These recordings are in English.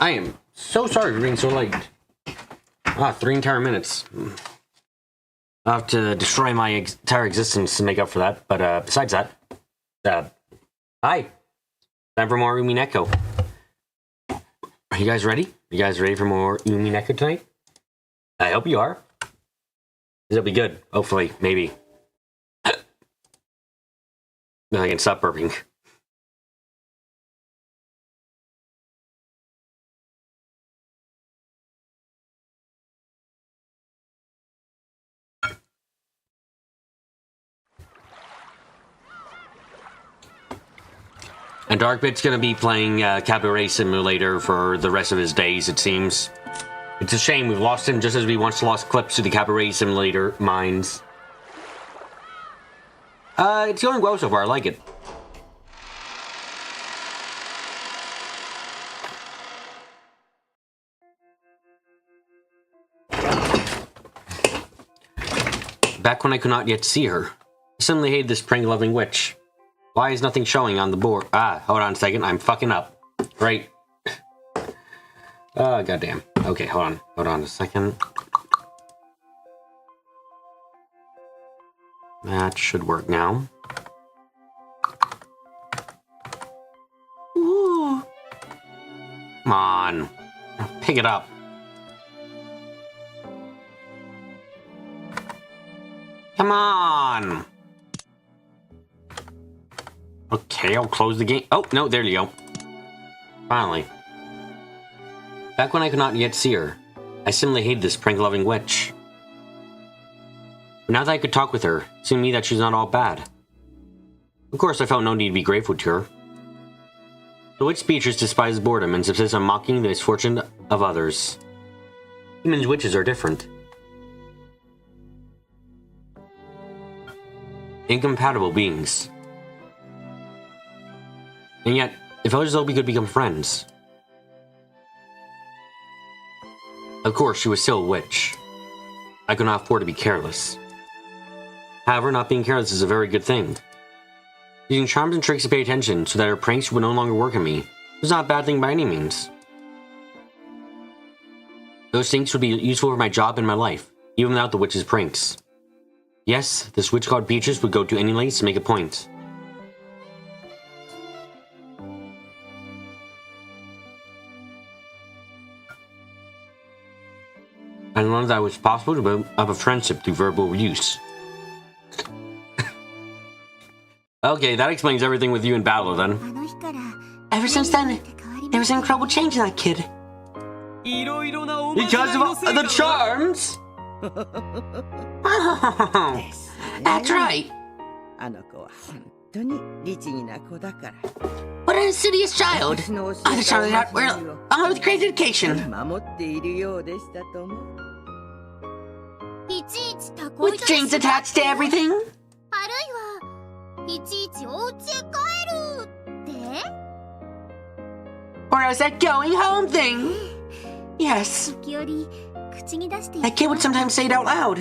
I am so sorry for being so late. 3 entire minutes. I'll have to destroy my entire existence to make up for that, but besides that, hi. Time for more Umineko. Are you guys ready? You guys ready for more Umineko tonight? I hope you are. It'll be good, hopefully, maybe. Then I can stop burping. And Darkbit's gonna be playing Cabaret Simulator for the rest of his days, it seems. It's a shame we've lost him just as we once lost Clips to the Cabaret Simulator mines. It's going well so far, I like it. Back when I could not yet see her, I suddenly hated this prank-loving witch. Why is nothing showing on the board? Hold on a second, I'm fucking up. Right. Goddamn. Okay, hold on a second. That should work now. Ooh. Come on. Pick it up. Come on. Okay, I'll close the game. Oh, no, there you go. Finally. Back when I could not yet see her, I simply hated this prank-loving witch. But now that I could talk with her, it seemed to me that she's not all bad. Of course, I felt no need to be grateful to her. The witch Beatrice despises boredom and subsists on mocking the misfortune of others. Humans and witches are different. Incompatible beings. And yet, it felt as though we could become friends. Of course, she was still a witch. I could not afford to be careless. However, not being careless is a very good thing. Using charms and tricks to pay attention so that her pranks would no longer work on me was not a bad thing by any means. Those things would be useful for my job and my life, even without the witch's pranks. Yes, this witch called Beatrice would go to any lengths to make a point. I learned that it was possible to build up a friendship through verbal use. Okay, that explains everything with you in battle, then. Ever since then, there was an incredible change in that kid. Because of the charms? That's right. What an insidious child! The child out well, with great dedication. With strings attached to everything? Or else that going home thing? Yes. That kid would sometimes say it out loud.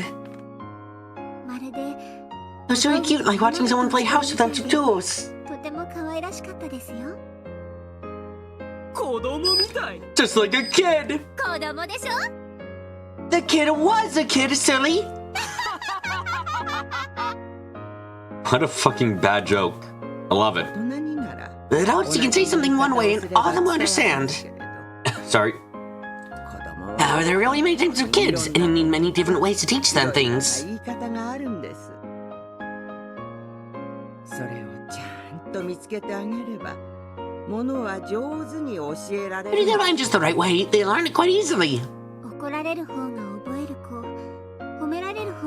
It was really cute, like watching someone play house with some tools. Just like a kid! The kid was a kid, silly! What a fucking bad joke. I love it. Adults, you can say something one way and all of them will understand. Sorry. There are really many types of kids, and you need many different ways to teach them things. If you get mine just the right way, they learn it quite easily.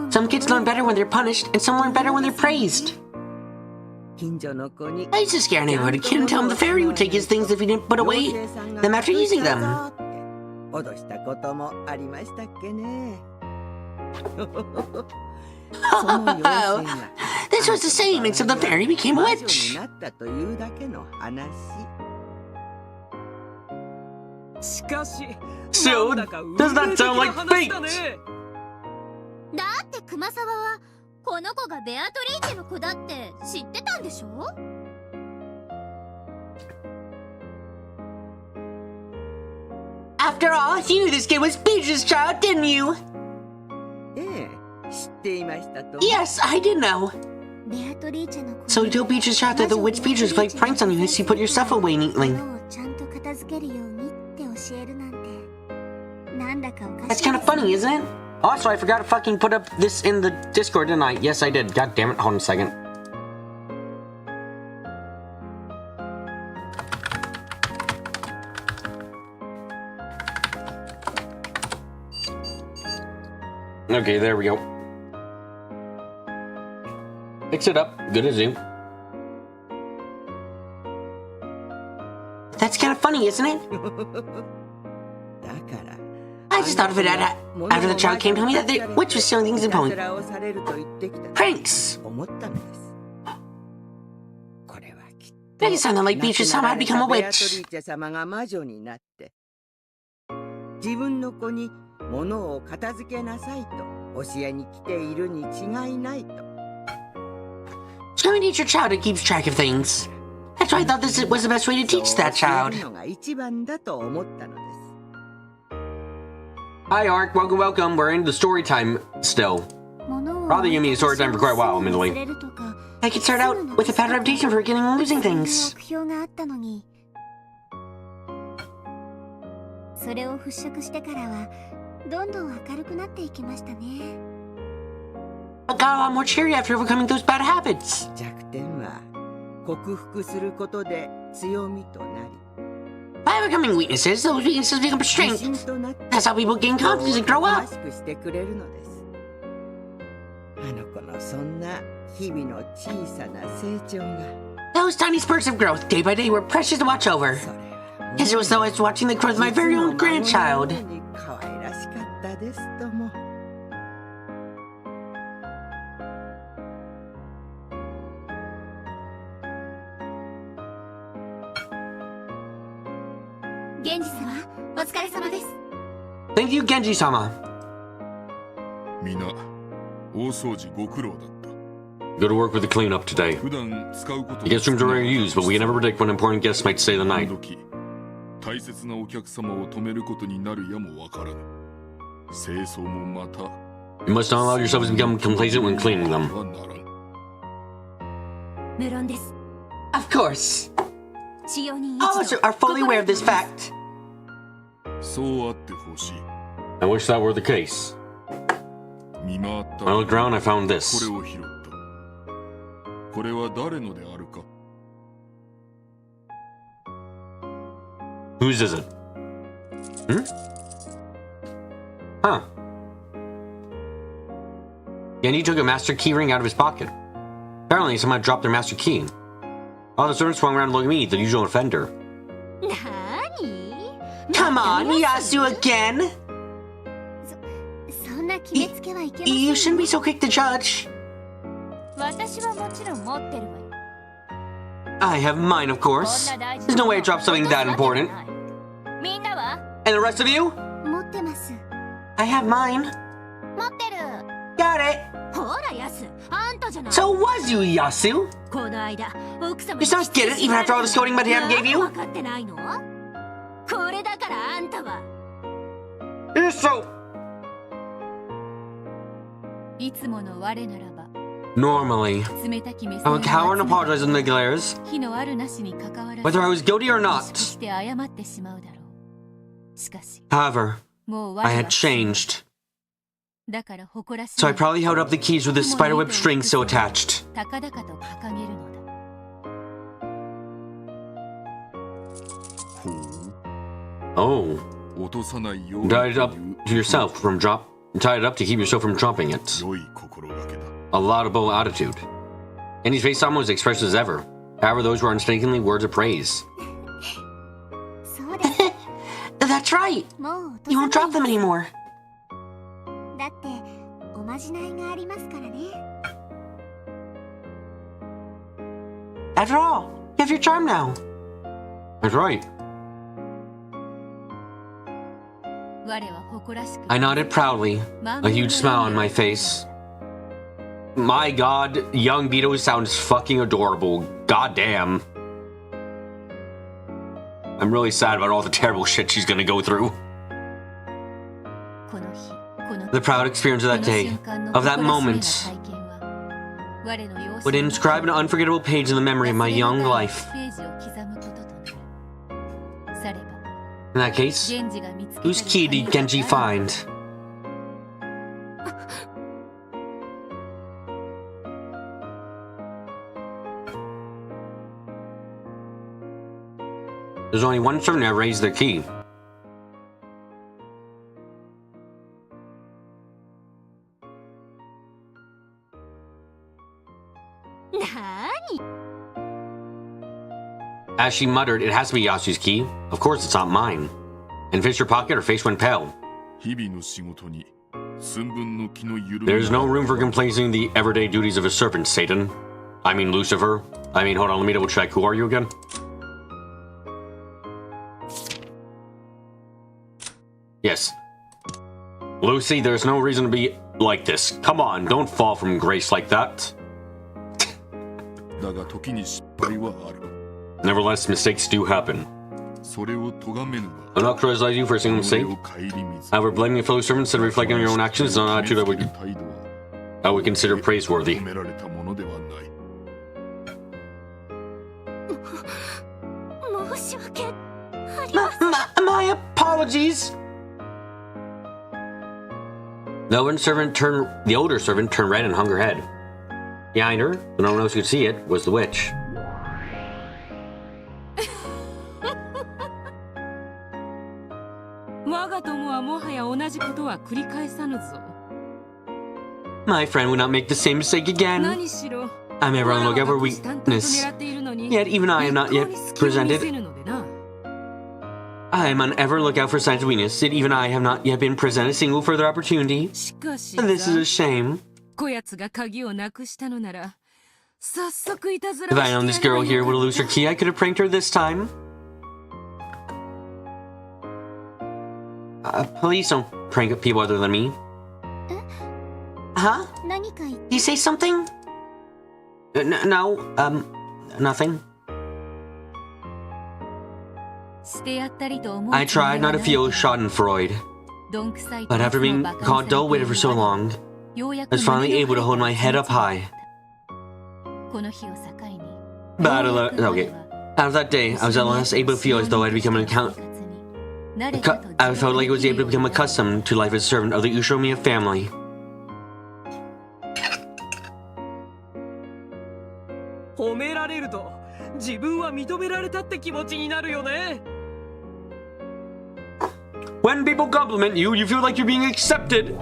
Some kids learn better when they're punished, and some learn better when they're praised. I used to scare a neighborhood kid and tell him the fairy would take his things if he didn't put away them after using them. This was the same, except the fairy became a witch. So, does that sound like fate? だって熊沢はこの子がベアトリーチェの子だって知ってたんでしょ？ After all, you knew this kid was Peach's child, didn't you? Yes, I did know. So you told Peach's child that the witch Peaches played pranks on you as you put your stuff away neatly. That's kind of funny, isn't it? Also, I forgot to fucking put up this in the Discord, didn't I? Yes, I did. God damn it. Hold on a second. Okay, there we go. Fix it up. Good as new. That's kind of funny, isn't it? I just thought of it after the child came to me that the witch was stealing things and pulling pranks. Maybe something like Beatrice somehow had become a witch. She's going to teach your child who keeps track of things. That's why I thought this was the best way to teach that child. Hi, Ark. Welcome, welcome. We're in the story time still. Probably gonna be in story time for quite a while, admittedly. I could start out with a bad reputation for getting and losing things. I got a lot more cheery after overcoming those bad habits. By overcoming weaknesses, those weaknesses become strength. That's how people gain confidence and grow up. Those tiny spurts of growth, day by day, were precious to watch over. As it was though I was watching the growth of my very own grandchild. Thank you, Genji-sama. Go to work with the cleanup today. The guest rooms are already used, but we can never predict when important guests might stay the night. You must not allow yourself to become complacent when cleaning them. Of course. All of us are fully aware of this fact. I wish that were the case. When I looked around, I found this. Whose is it? Huh. Genji took a master key ring out of his pocket. Apparently, someone dropped their master key. All the servants swung around to look at me, the usual offender. Come on, Yasu again! You shouldn't be so quick to judge. I have mine, of course. There's no way I dropped something that important. And the rest of you? I have mine. Got it. So it was you, Yasu? You still get it, even after all the scolding Madame gave you? You're so... Normally, I would cower and apologize with Miguelers, whether I was guilty or not. However, I had changed. So I probably held up the keys with the spiderweb string still attached. Oh. Tied it up to yourself from tied it up to keep yourself from dropping it. A laudable attitude. And his face almost as expressive as ever. However, those were unspeakingly words of praise. That's right. You won't drop them anymore. After all, you have your charm now. That's right. I nodded proudly, a huge smile on my face. My god, young Beto sounds fucking adorable. God damn. I'm really sad about all the terrible shit she's gonna go through. The proud experience of that day, of that moment, would inscribe an unforgettable page in the memory of my young life. In that case, whose key did Genji find? There's only one servant that raised their key. As she muttered, it has to be Yasu's key. Of course it's not mine. And fished her pocket, her face went pale. There's no room for complacing the everyday duties of a servant, Satan. I mean Lucifer. Hold on, let me double check. Who are you again? Yes. Lucy, there's no reason to be like this. Come on, don't fall from grace like that. Nevertheless, mistakes do happen. I'll not criticize you for a single mistake. However, blaming a fellow servant instead of reflecting on your own actions is not an attitude I would consider praiseworthy. My apologies! The older servant turned red and hung her head. Behind her, but no one else could see it, was the witch. My friend would not make the same mistake again. I'm ever on the lookout for weakness. Yet even I am not yet presented. I am on ever lookout for signs of weakness, yet even I have not yet been presented a single further opportunity. This is a shame. If I known this girl here would lose her key, I could have pranked her this time. Please don't prank people other than me. Huh? Did you say something? No, nothing. I tried not to feel schadenfreude, but after being caught dull-witted for so long, I was finally able to hold my head up high. But out of that day, I was at last able to feel as though I had become I felt like I was able to become accustomed to life as a servant of the Ushomiya family. When people compliment you, you feel like you're being accepted.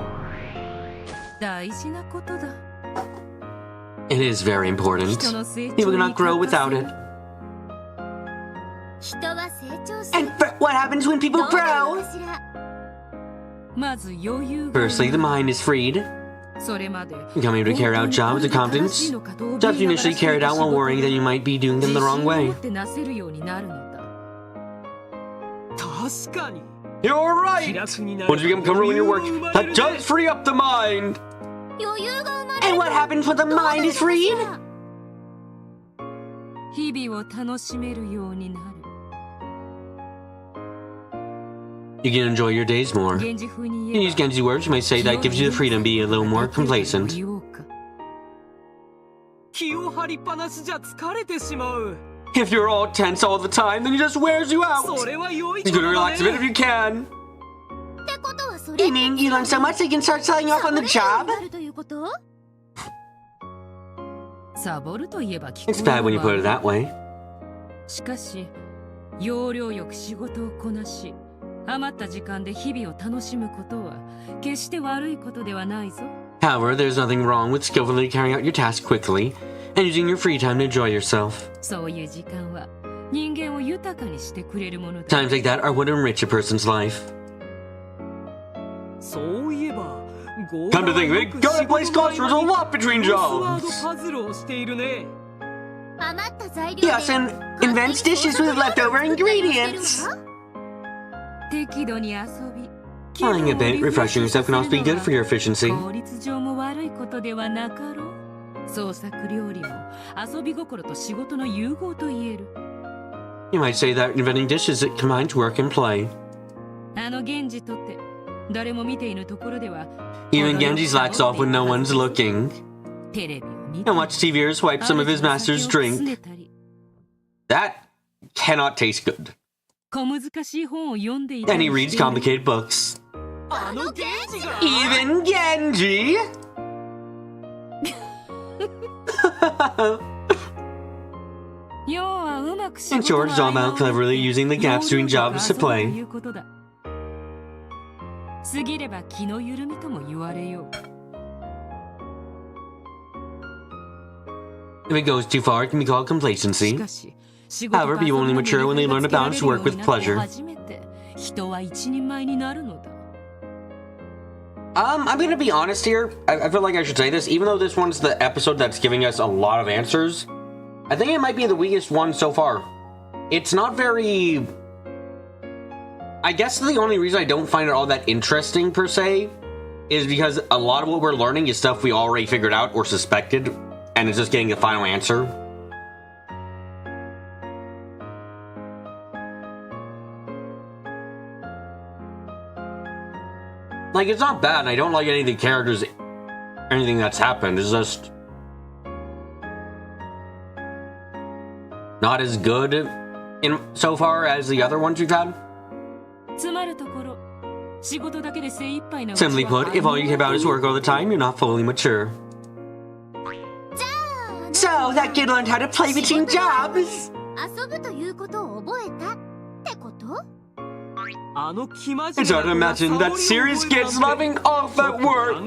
It is very important. People cannot grow without it. And what happens when people grow? Firstly, the mind is freed. Becoming able to carry out jobs with confidence. Jobs you initially carried out while worrying that you might be doing them the wrong way. You're right! Once you become comfortable in your work, that does free up the mind! And what happens when the mind is freed? You can enjoy your days more. In use Genji's words, you might say that gives you the freedom to be a little more complacent. If you're all tense all the time, then it just wears you out. You're gonna relax a bit if you can. You mean you learn so much that you can start selling off on the job? It's bad when you put it that way. However, there's nothing wrong with skillfully carrying out your task quickly and using your free time to enjoy yourself. Times like that are what enrich a person's life. Come to think of it, go to place crossroads a lot between jobs. Yes, and invents dishes with leftover ingredients. Playing a bit, refreshing yourself can also be good for your efficiency. You might say that inventing dishes combines work and play. Even Genji slacks off when no one's looking. And watch TV or swipe some of his master's drink. That cannot taste good. And he reads complicated books. Even Genji! In short, it's all about cleverly using the gaps between jobs to play. If it goes too far, it can be called complacency. However, people only mature when they learn to balance work with pleasure. I'm gonna be honest here. I feel like I should say this. Even though this one's the episode that's giving us a lot of answers, I think it might be the weakest one so far. It's not very... I guess the only reason I don't find it all that interesting, per se, is because a lot of what we're learning is stuff we already figured out or suspected, and it's just getting the final answer. Like, it's not bad, and I don't like any of the characters, anything that's happened. It's just... not as good in so far as the other ones we've had. Simply put, if all you care about is work all the time, you're not fully mature. So, that kid learned how to play between jobs! It's hard to imagine that serious kids loving off at work!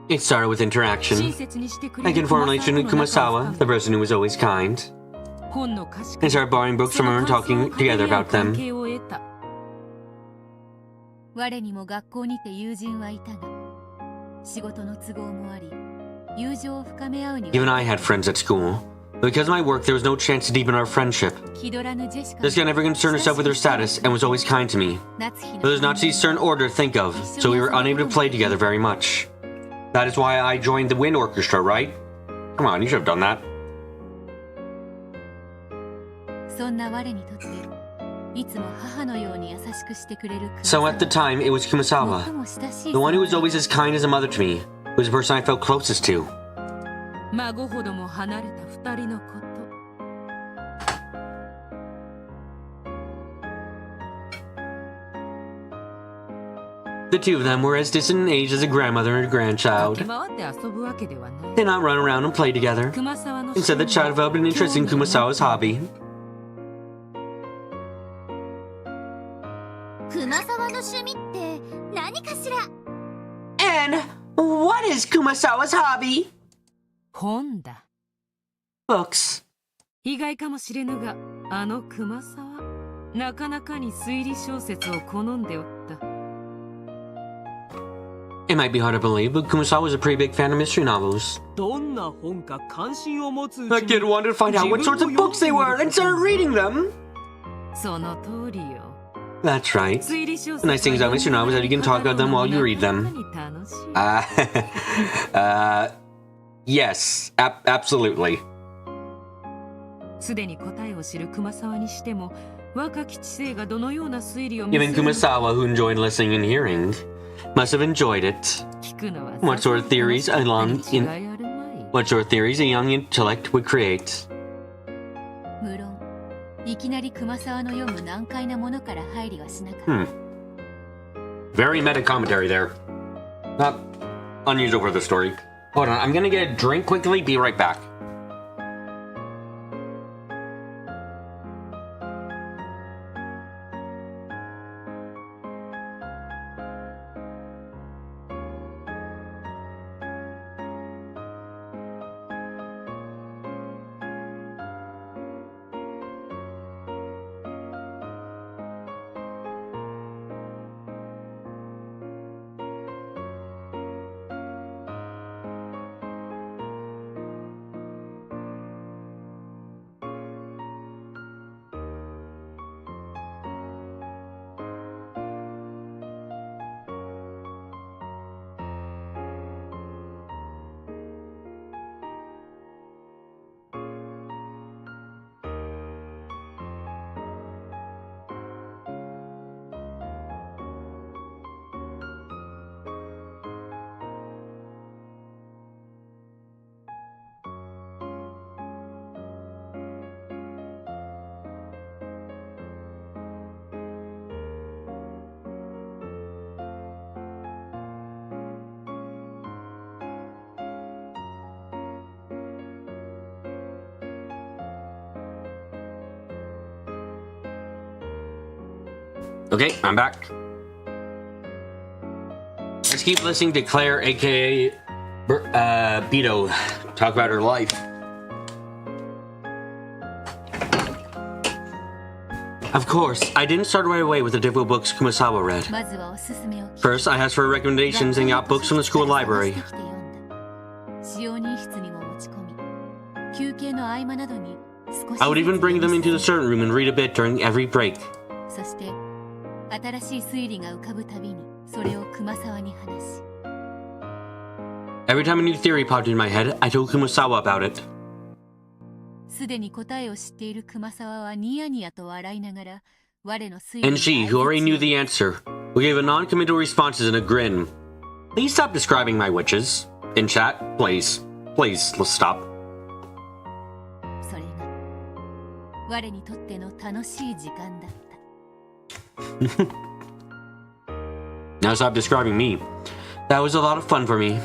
It started with interaction. I can form a relation to Kumasawa, the person who was always kind, and started borrowing books from her and talking together about them. Even I had friends at school. But because of my work, there was no chance to deepen our friendship. This guy never concerned herself with her status and was always kind to me. But there's Natsu's certain order to think of, so we were unable to play together very much. That is why I joined the wind orchestra, right? Come on, you should have done that. So at the time, it was Kumasawa, the one who was always as kind as a mother to me, who was the person I felt closest to. The two of them were as distant in age as a grandmother and a grandchild. They did not run around and play together. Instead, the child developed an interest in Kumasawa's hobby. And what is Kumasawa's hobby? Books. It might be hard to believe, but Kumasawa was a pretty big fan of mystery novels. That kid wanted to find out what sorts of books they were and started reading them. That's right. The nice thing about mystery novels is that you can talk about them while you read them. Yes, absolutely. Even Kumasawa, who enjoyed listening and hearing, must have enjoyed it. What sort of theories a young intellect would create. Very meta commentary there. Not unusual for the story. Hold on, I'm gonna get a drink quickly, be right back. Okay, I'm back. Let's keep listening to Claire, aka Beto, talk about her life. Of course, I didn't start right away with the difficult books Kumasawa read. First, I asked for recommendations and got books from the school library. I would even bring them into the certain room and read a bit during every break. Every time a new theory popped in my head, I told Kumasawa about it. And she, who already knew the answer, would give a non-committal responses and a grin. Please stop describing my witches. In chat, please. Please, let's stop. Now stop describing me. That was a lot of fun for me.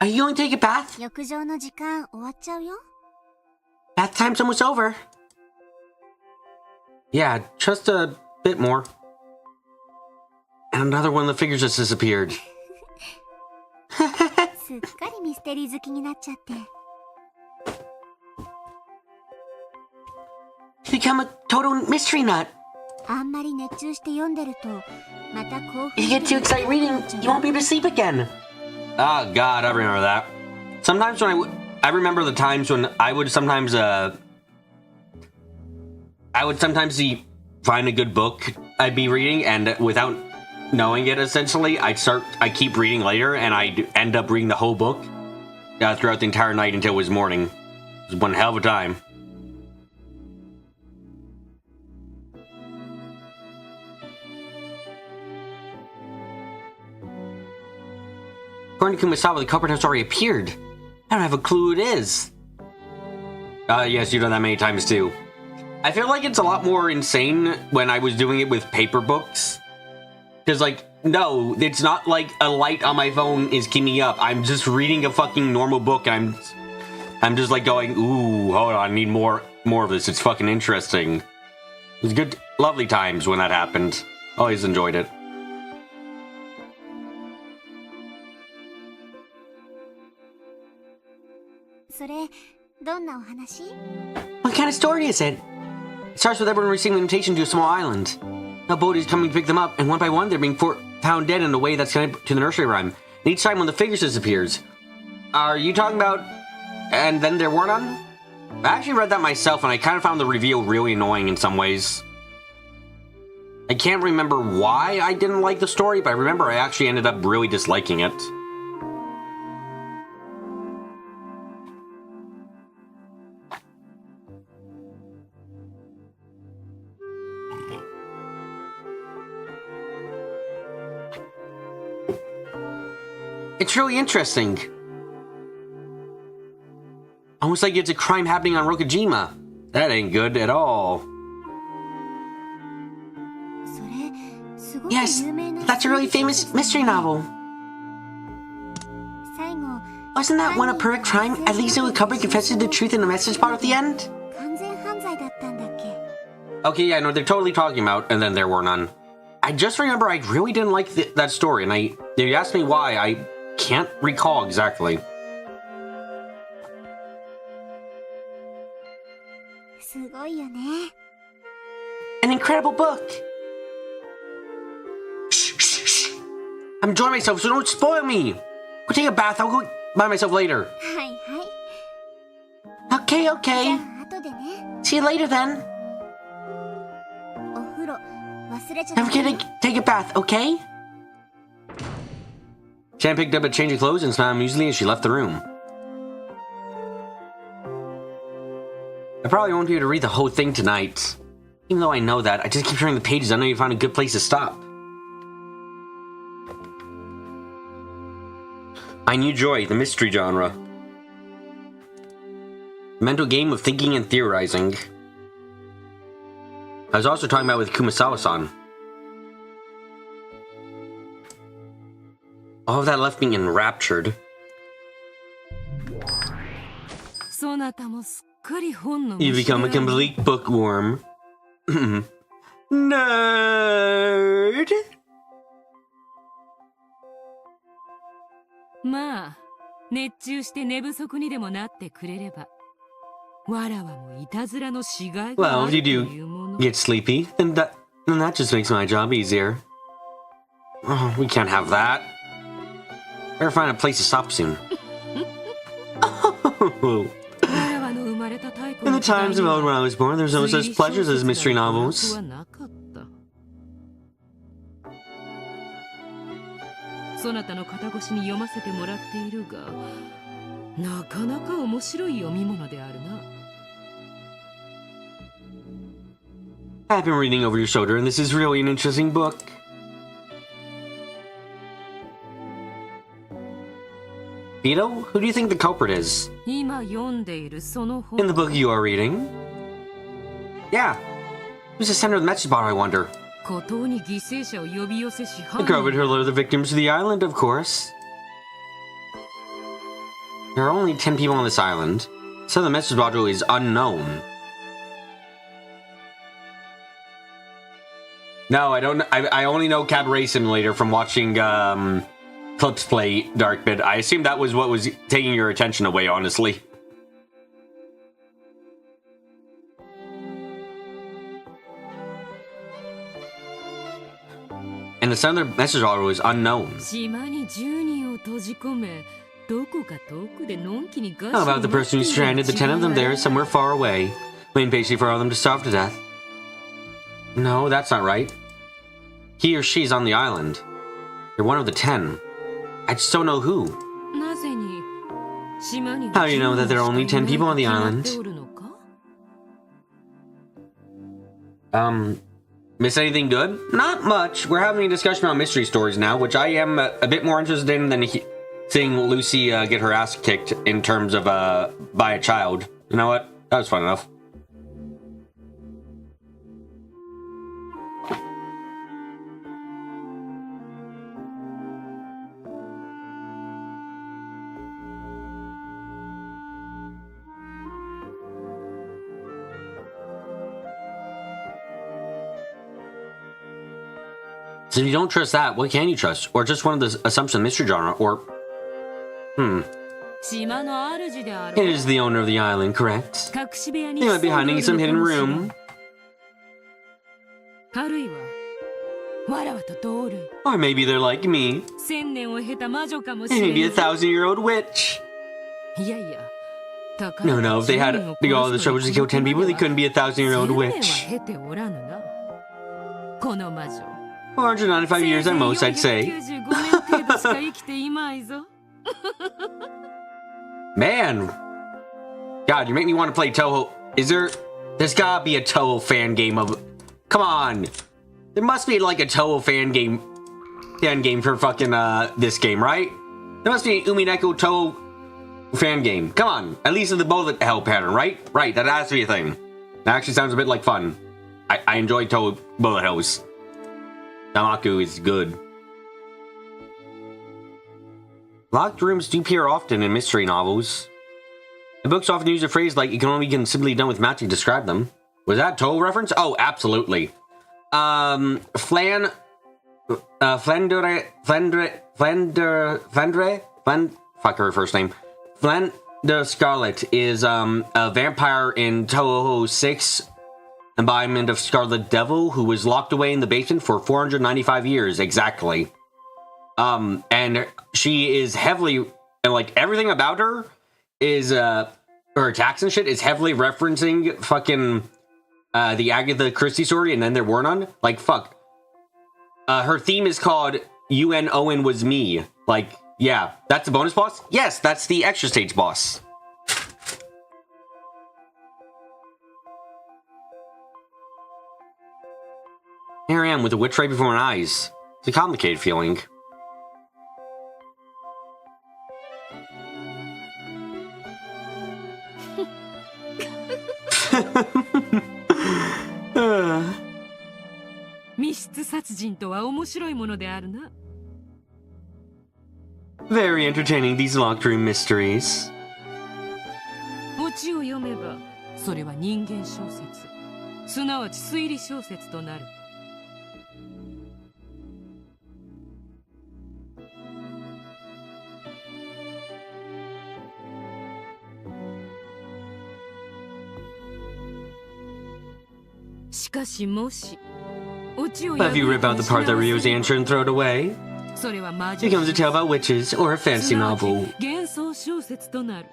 Are you going to take a bath? Bath time's almost over. Yeah, just a bit more. And another one of the figures just disappeared. You become a total mystery nut. If you get too excited reading, you won't be able to sleep again. Oh God, I remember that. Sometimes when I remember the times when I would sometimes find a good book I'd be reading, and without knowing it, essentially, I keep reading later, and I'd end up reading the whole book throughout the entire night until it was morning. It was one hell of a time. According to Kumasawa, the culprit has already appeared. I don't have a clue who it is. Yes, you've done that many times too. I feel like it's a lot more insane when I was doing it with paper books. Because, like, no, it's not like a light on my phone is keeping me up. I'm just reading a fucking normal book, and I'm just like going, ooh, hold on, I need more of this. It's fucking interesting. It was good, lovely times when that happened. Always enjoyed it. What kind of story is it? It starts with everyone receiving an invitation to a small island. Now boat is coming to pick them up, and one by one they're being found dead in a way that's connected to the nursery rhyme. And each time one of the figures disappears. Are you talking about... and then there were none? I actually read that myself, and I kind of found the reveal really annoying in some ways. I can't remember why I didn't like the story, but I remember I actually ended up really disliking it. It's really interesting. Almost like it's a crime happening on Rokujima. That ain't good at all. Yes, that's a really famous mystery novel. Wasn't that one a perfect crime? At least the culprit confesses the truth in the message part at the end? Okay, yeah, no, they're totally talking about, and then there were none. I just remember I really didn't like that story, and they asked me why, I can't recall exactly. An incredible book! Shh, shh, shh! I'm enjoying myself, so don't spoil me! Go take a bath, I'll go by myself later. Okay, okay. See you later then. Don't forget to take a bath, okay? Shan picked up a change of clothes and smiled amusedly as she left the room. I probably won't be able to read the whole thing tonight. Even though I know that, I just keep turning the pages. I know you found a good place to stop. I knew joy, the mystery genre. The mental game of thinking and theorizing. I was also talking about with Kumasawa-san. All of that left me enraptured. You become a complete bookworm. Nerd! まあ、熱中して寝不足にでもなってくれれば。わらわもいたずらのしがいが Well, あ if る you というもの。 do get sleepy, then that just makes my job easier. Oh, we can't have that. Better find a place to stop soon. In the times of old when I was born, there was no such pleasures as mystery novels. そなたの肩越しに読ませてもらっているが、なかなか面白い読み物であるな。 I've been reading over your shoulder, and this is really an interesting book. Vito, who do you think the culprit is? 今読んでいるその本。 In the book you are reading? Yeah. Who's the center of the message bottle, I wonder? 孤島に犠牲者を呼び寄せし The 犯 culprit 人。 who lured the victims to the island, of course. There are only 10 people on this island, so the message bottle is unknown. No, I don't. I only know Cabaret Simulator from watching clips play Dark Bit. I assume that was what was taking your attention away, honestly. And the center message bottle is unknown. 島に10人を閉じ込め、どこか遠くでのんきにガシ How を about the person who stranded the 10 of them there somewhere far away, waiting patiently for all of them to starve to death? No, that's not right. He or she's on the island. You're one of the 10. I just don't know who. なぜに島に How do you know that there are only 10 people on the island? Miss anything good? Not much. We're having a discussion about mystery stories now, which I am a bit more interested in than seeing Lucy get her ass kicked in terms of by a child. You know what? That was fun enough. So if you don't trust that, what can you trust? Or just one of the assumptions of mystery genre? Or... It is the owner of the island, correct? He might be hiding in some hidden room. Or maybe they're like me. Maybe a 1,000-year-old witch. No, if they had to go all the trouble just to kill 10 people, they couldn't be a 1,000-year-old witch. 495 years at most, I'd say. Man! God, you make me want to play Toho. There's gotta be a Toho fan game of... Come on! There must be like a Toho fan game for fucking, this game, right? There must be an Umineko Toho fan game. Come on! At least in the bullet hell pattern, right? Right, that has to be a thing. That actually sounds a bit like fun. I enjoy Toho bullet hells. Damaku is good. Locked rooms do appear often in mystery novels. The books often use a phrase like, it can only be simply done with magic to describe them. Was that a Toll reference? Oh, absolutely. Fuck her first name. Flan the Scarlet is, a vampire in Toho 6, embodiment of Scarlet Devil, who was locked away in the basement for 495 years, exactly. And she is heavily, and like, everything about her is, her attacks and shit is heavily referencing fucking, the Agatha Christie story, and then there were none. Like, fuck. Her theme is called UN Owen Was Me. Like, yeah, that's the bonus boss? Yes, that's the extra stage boss. Here I am with a witch right before my eyes. It's a complicated feeling. Very entertaining, these locked room mysteries. ちを読めばそれは人間小説、すなわち推理小説となる。しかしもし But if you rip out the part that Ryo's answered and throw it away, it becomes a tale about witches or a fantasy novel. 幻想小説となる。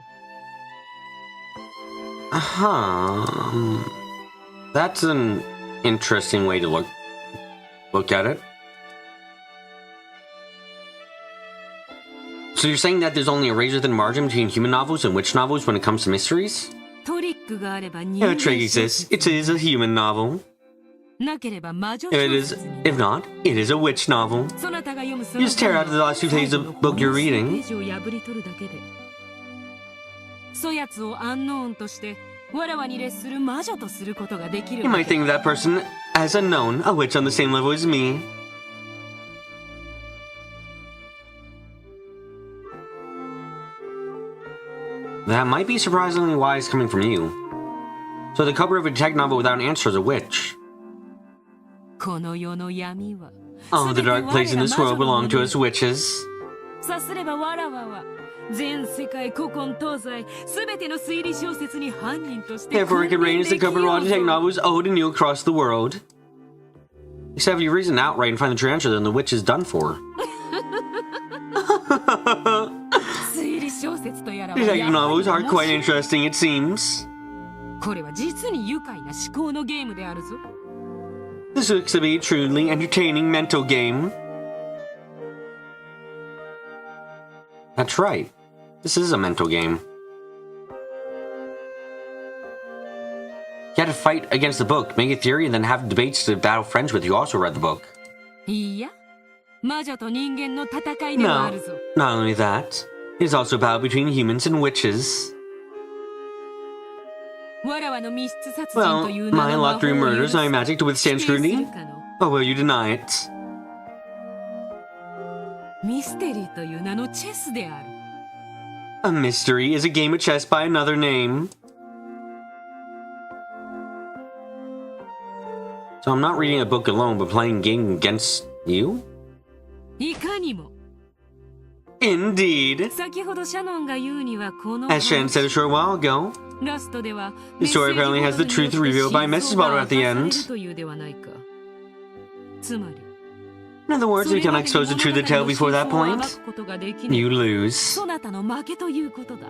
That's an interesting way to look at it. So you're saying that there's only a razor-thin margin between human novels and witch novels when it comes to mysteries? トリックがあれば人 If 間 a trick 小 exists, 説 it is a human novel. なければ魔女 If 小 it is, 説に。 if not, it is a witch novel. そなたが読むそ You の just tear out the last 2 pages of the book you're ペ reading. ージを破り取るだけでそやつをアンノーンとしてわらわに列する魔女とすることができる You わ might け think of that person as unknown, a witch on the same level as me. That might be surprisingly wise coming from you. So the cover of a detective novel without an answer is a witch. この世の闇は All the dark places in this world belong to us witches. さすればわらわは全世界古今東西すべての推理小説に犯人として Therefore, it could reign as the cover of all detective novels old and new across the world. Except if you reason outright and find the true answer, then the witch is done for. 推理小説とやらは Detective やは novels り are 面 quite 白い interesting, it seems. これは実に愉快な思考のゲームであるぞ。 This looks to be a truly entertaining mental game. That's right. This is a mental game. You had to fight against the book, make a theory, and then have debates to battle friends with who also read the book. いや、魔女と人間の戦いではあ No, るぞ。 not only that, it is also a battle between humans and witches. わらわの密室殺人 Well, という名 my の魔 lot 法 through を許 murders す and my magic to withstand 否定す scrutiny? るかの Or will you deny it? ミステリーという名のチェスである。 A mystery is a game of chess by another name. So I'm not reading a book alone, but playing a game against you? いかにも Indeed. 先ほどシャノンが言うにはこの As Shan said a short while ago, ラストでは the story apparently has the truth revealed by a message bottle at the end. というではないか。つまり In other words, if you cannot expose the truth of the tale before that point, ことができない you lose. そなたの負けということだ。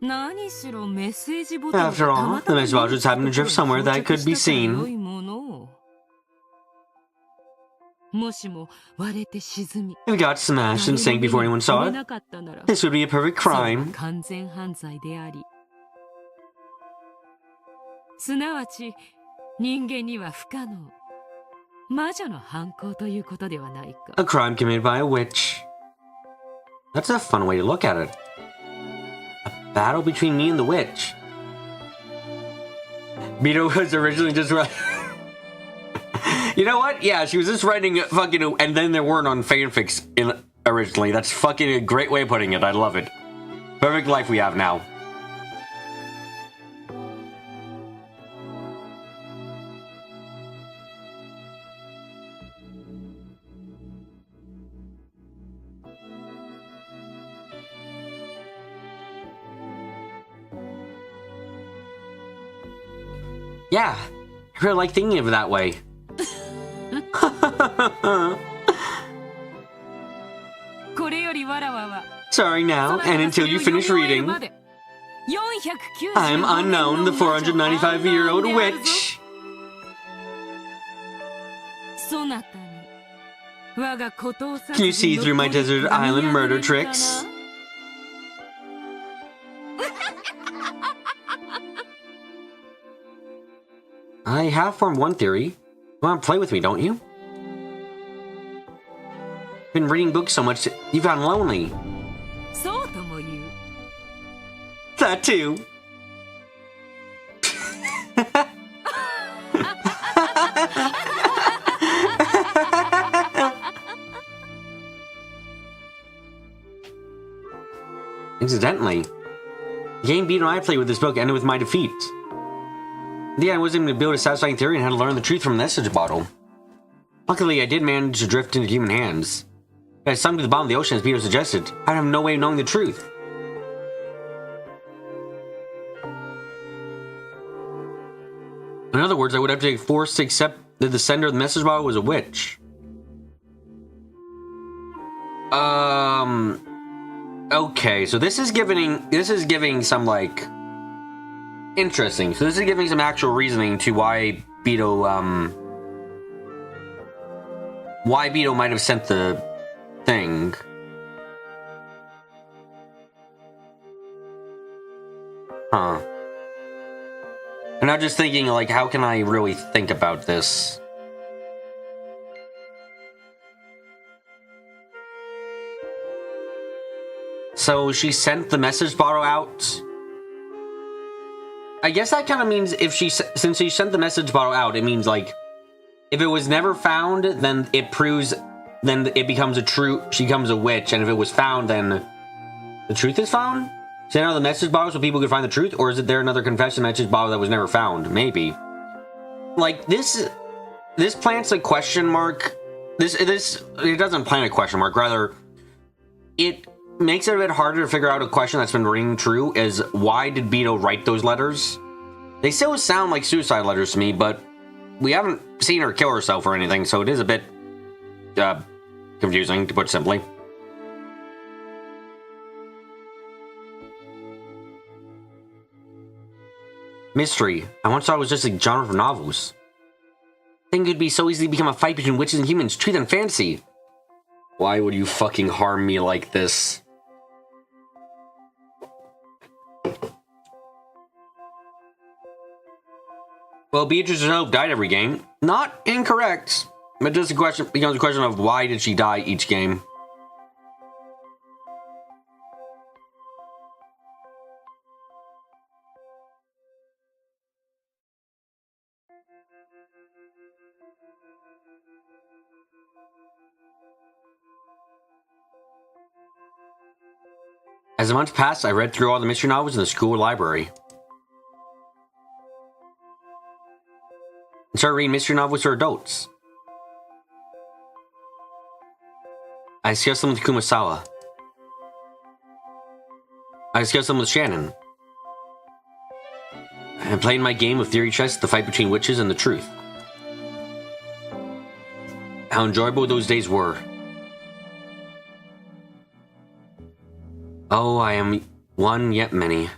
何しろメッセージボタンが After all, the message bottle just happened to drift somewhere that could be seen. 良いものをもしも割れて沈み If it got smashed and sank before anyone 触 saw れ it, なかったなら this would be a perfect それは crime. 完全犯罪でありすなわち人間には不可能魔女の犯行ということではないか A crime committed by a witch. That's a fun way to look at it. A battle between me and the witch. Mito was originally just writing. You know what? Yeah, she was just writing fucking, and then there weren't on fanfics originally. That's fucking a great way of putting it. I love it. Perfect life we have now. Yeah, I really like thinking of it that way. Sorry now, and until you finish reading, I'm Unknown, the 495-year-old witch. Can you see through my desert island murder tricks? I have formed one theory. You want to play with me, don't you? Been reading books so much, you've gotten lonely. That too. Incidentally, The game Beto and I played with this book ended with my defeat. In the end, I wasn't able to build a satisfying theory on how to learn the truth from a message bottle. Luckily, I did manage to drift into human hands. If I sunk to the bottom of the ocean as Beto suggested, I'd have no way of knowing the truth. In other words, I would have to be forced to accept that the sender of the message bottle was a witch. Okay, so this is giving some, like, interesting. So this is giving some actual reasoning to why Beto might have sent the thing. Huh. And I'm just thinking, like, how can I really think about this? So she sent the message bottle out. I guess that kind of means since she sent the message bottle out, it means, like, if it was never found, then it becomes she becomes a witch, and if it was found, then the truth is found? Send out the message bottle so people could find the truth, or is it there another confession message bottle that was never found? Maybe. Like, this plants a question mark. It doesn't plant a question mark, rather, it makes it a bit harder to figure out a question that's been ringing true is why did Beto write those letters? They still sound like suicide letters to me, but we haven't seen her kill herself or anything, so it is a bit confusing, to put simply. Mystery. I once thought it was just a genre for novels. I think it could be so easily become a fight between witches and humans, truth and fantasy. Why would you fucking harm me like this? Well, Beatrice herself died every game. Not incorrect. But just becomes a question of why did she die each game? As the months passed, I read through all the mystery novels in the school library. And started reading mystery novels for adults. I discussed them with Kumasawa. I discussed them with Shannon. And played my game of theory chess, the fight between witches and the truth. How enjoyable those days were. Oh, I am one yet many.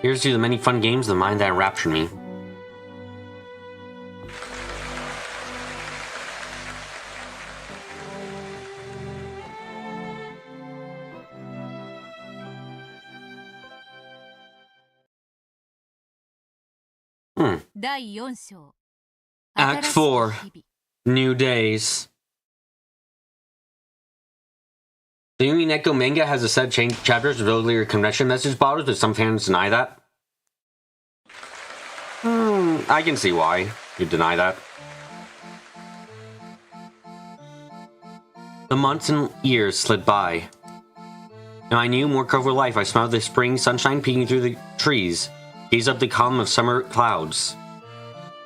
Here's to the many fun games of the mind that enraptured me. Act 4. New Days. The Umineko manga has a set of chapters with earlier connection message bottles, but some fans deny that. I can see why you deny that. The months and years slid by. Now I knew more cover life. I smelled the spring sunshine peeking through the trees, gazed up the column of summer clouds,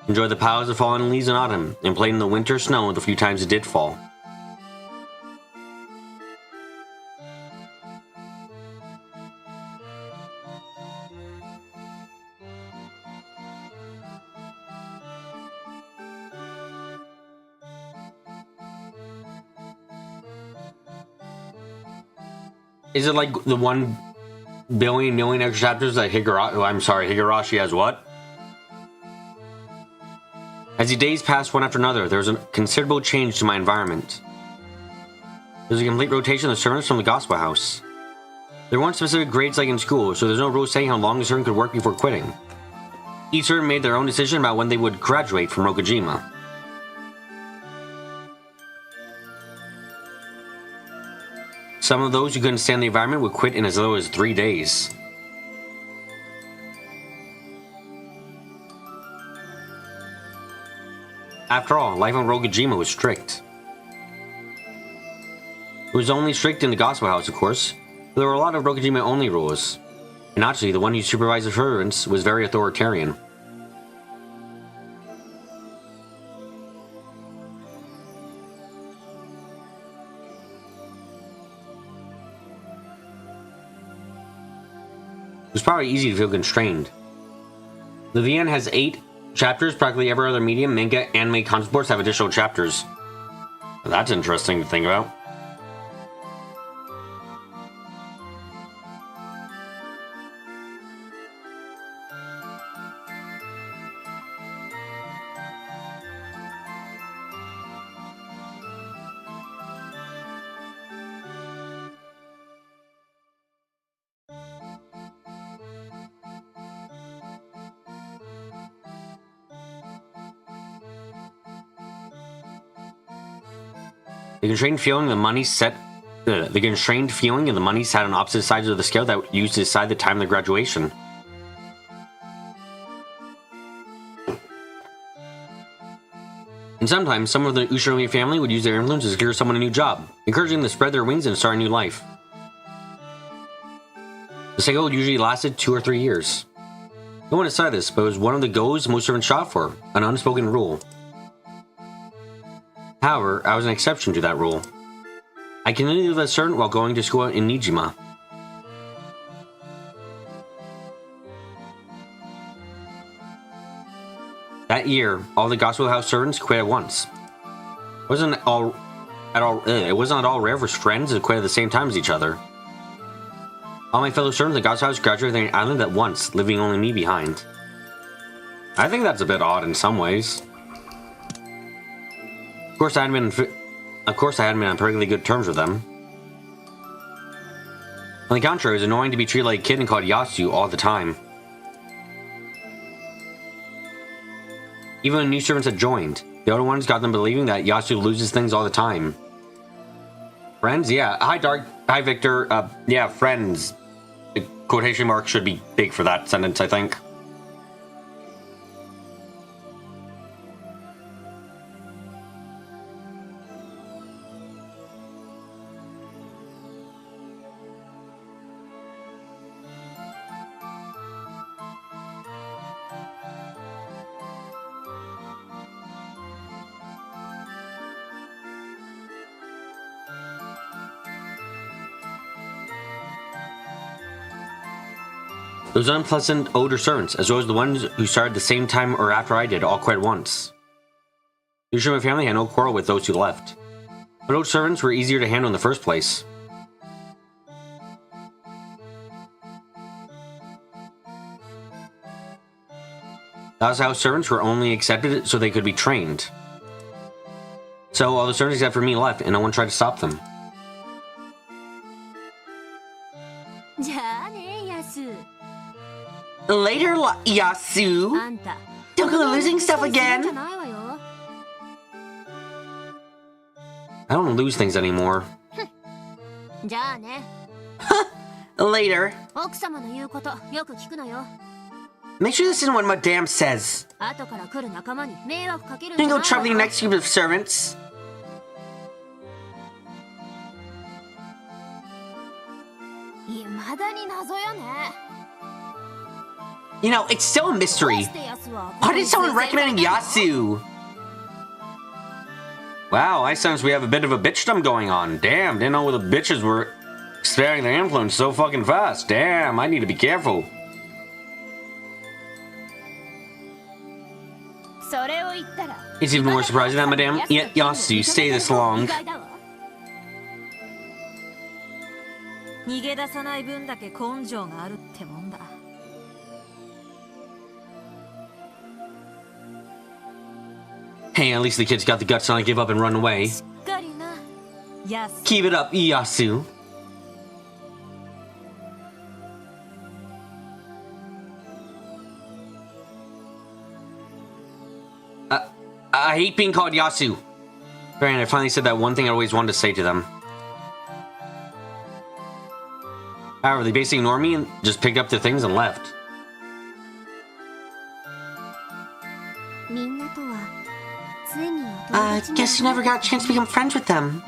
enjoyed the piles of fallen leaves in autumn, and played in the winter snow the few times it did fall. Is it like the 1 billion million extra chapters that Higurashi has what? As the days passed one after another, there was a considerable change to my environment. There was a complete rotation of servants from the gospel house. There weren't specific grades like in school, so there's no rule saying how long a servant could work before quitting. Each servant made their own decision about when they would graduate from Rokujima. some of those who couldn't stand the environment would quit in as little as 3 days. After all, life on Rokujima was strict. It was only strict in the Gospel House, of course, but there were a lot of Rokujima-only rules. And actually, the one who supervised the servants was very authoritarian. It was probably easy to feel constrained. The VN has 8 chapters. Practically every other medium, manga, anime, concept sports have additional chapters. That's interesting to think about. The constrained feeling and the money sat on opposite sides of the scale that used to decide the time of the graduation. And sometimes, some of the Ushiromi family would use their influence to secure someone a new job, encouraging them to spread their wings and start a new life. The cycle usually lasted 2 or 3 years. No one decided this, but it was one of the goals most servants shot for, an unspoken rule. However, I was an exception to that rule. I continued to live as a servant while going to school in Nijima. That year, all the Gospel House servants quit at once. It wasn't at all rare for friends to quit at the same time as each other. All my fellow servants at Gospel House graduated to the island at once, leaving only me behind. I think that's a bit odd in some ways. Of course, I hadn't been on perfectly good terms with them. On the contrary, it was annoying to be treated like a kid and called Yasu all the time. Even when new servants had joined, the older ones got them believing that Yasu loses things all the time. Friends? Yeah. Hi, Victor. Yeah, friends. The quotation mark should be big for that sentence, I think. Those unpleasant older servants, as well as the ones who started the same time or after I did, all quit at once. Usually my family had no quarrel with those who left. But old servants were easier to handle in the first place. That's how servants were only accepted so they could be trained. So all the servants except for me left, and no one tried to stop them. Later, Yasu. Don't go losing stuff again. I don't lose things anymore. Later. Make sure this isn't what Madame says. Don't go troubling the next group of servants. You know, it's still a mystery. Why did someone recommend Yasu? Wow, I sense we have a bit of a bitchdom going on. Damn, didn't know the bitches were sparing their influence so fucking fast. Damn, I need to be careful. It's even more surprising that Madame Yasu stayed this long. Hey, at least the kid's got the guts to not give up and run away. Keep it up, Yasu. I hate being called Yasu. Right, I finally said that one thing I always wanted to say to them. However, they basically ignored me and just picked up their things and left. Guess you never got a chance to become friends with them.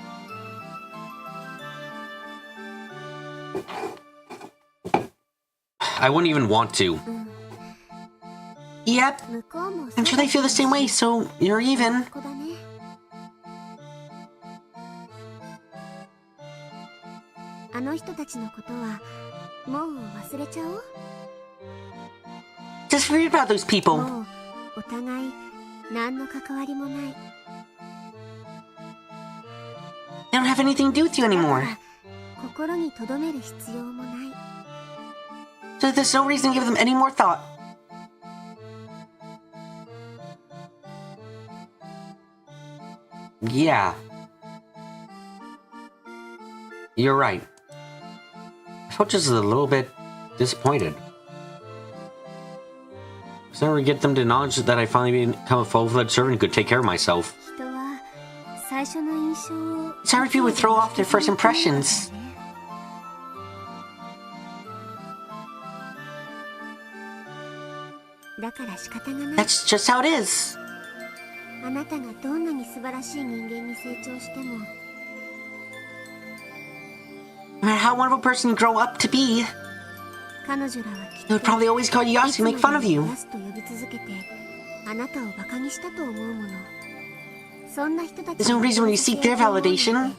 I wouldn't even want to. Yep, I'm sure they feel the same way, so you're even. Just forget about those people. They don't have anything to do with you anymore. So there's no reason to give them any more thought. Yeah. You're right. I felt just a little bit disappointed. I was never get them to acknowledge that I finally become a full-fledged servant who could take care of myself. Sorry people would throw off their first impressions. That's just how it is. No matter how wonderful a person you grow up to be, they would probably always call you Yasuo and make fun of you. There's no reason when you seek their validation.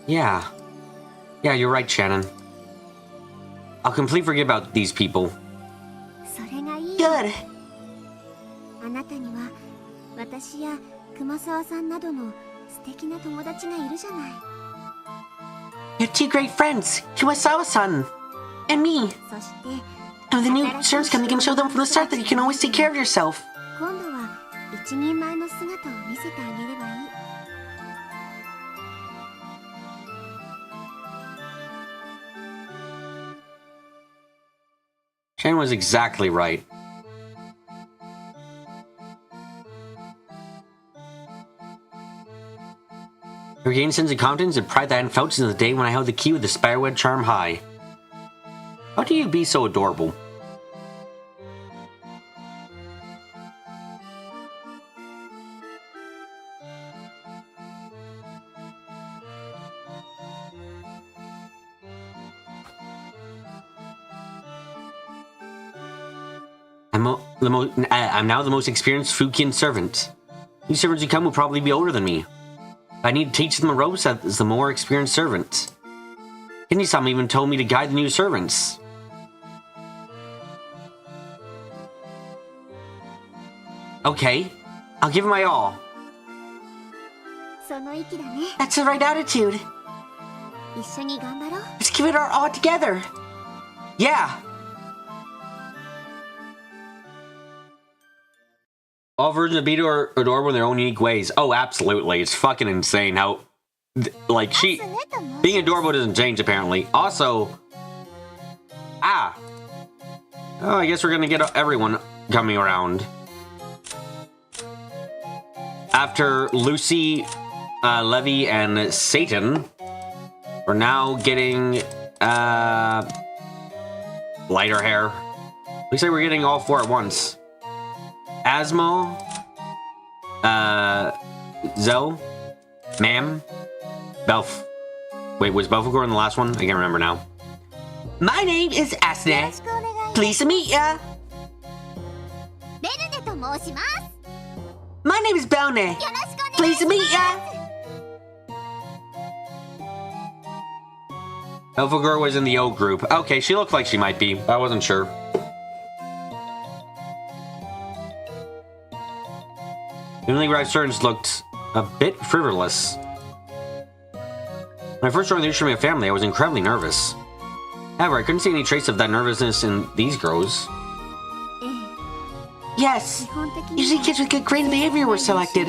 Yeah. Yeah, you're right, Shannon. I'll completely forget about these people. Good. You have two great friends, Kumasawa-san and me. And when the new servants come, you can show them from the start that you can always take care of yourself. Shannon was exactly right. I regained a sense of confidence and pride that I hadn't felt since the day when I held the key with the spiderweb charm high. How do you be so adorable? I'm now the most experienced Fukian servant. New servants who come will probably be older than me. I need to teach them the ropes as the more experienced servant. Kini-sama even told me to guide the new servants. Okay, I'll give it my all. That's the right attitude. Let's give it our all together. Yeah! All versions of Beta are adorable in their own unique ways. Oh, absolutely. It's fucking insane how... Like, being adorable doesn't change, apparently. Also... Oh, I guess we're gonna get everyone coming around. After Lucy, Levy, and Satan, we're now getting, lighter hair. Looks like we're getting all four at once. Asmo, Zoe, Ma'am, Belf. Wait, was Belphegor in the last one? I can't remember now. My name is Asne. Pleased to meet ya. My name is Belne. Pleased to meet ya. Belphegor was in the O group. Okay, she looked like she might be. I wasn't sure. The newly arrived servants looked a bit frivolous. When I first joined the Ushima family, I was incredibly nervous. However, I couldn't see any trace of that nervousness in these girls. Yes, usually kids with good grade behavior were selected.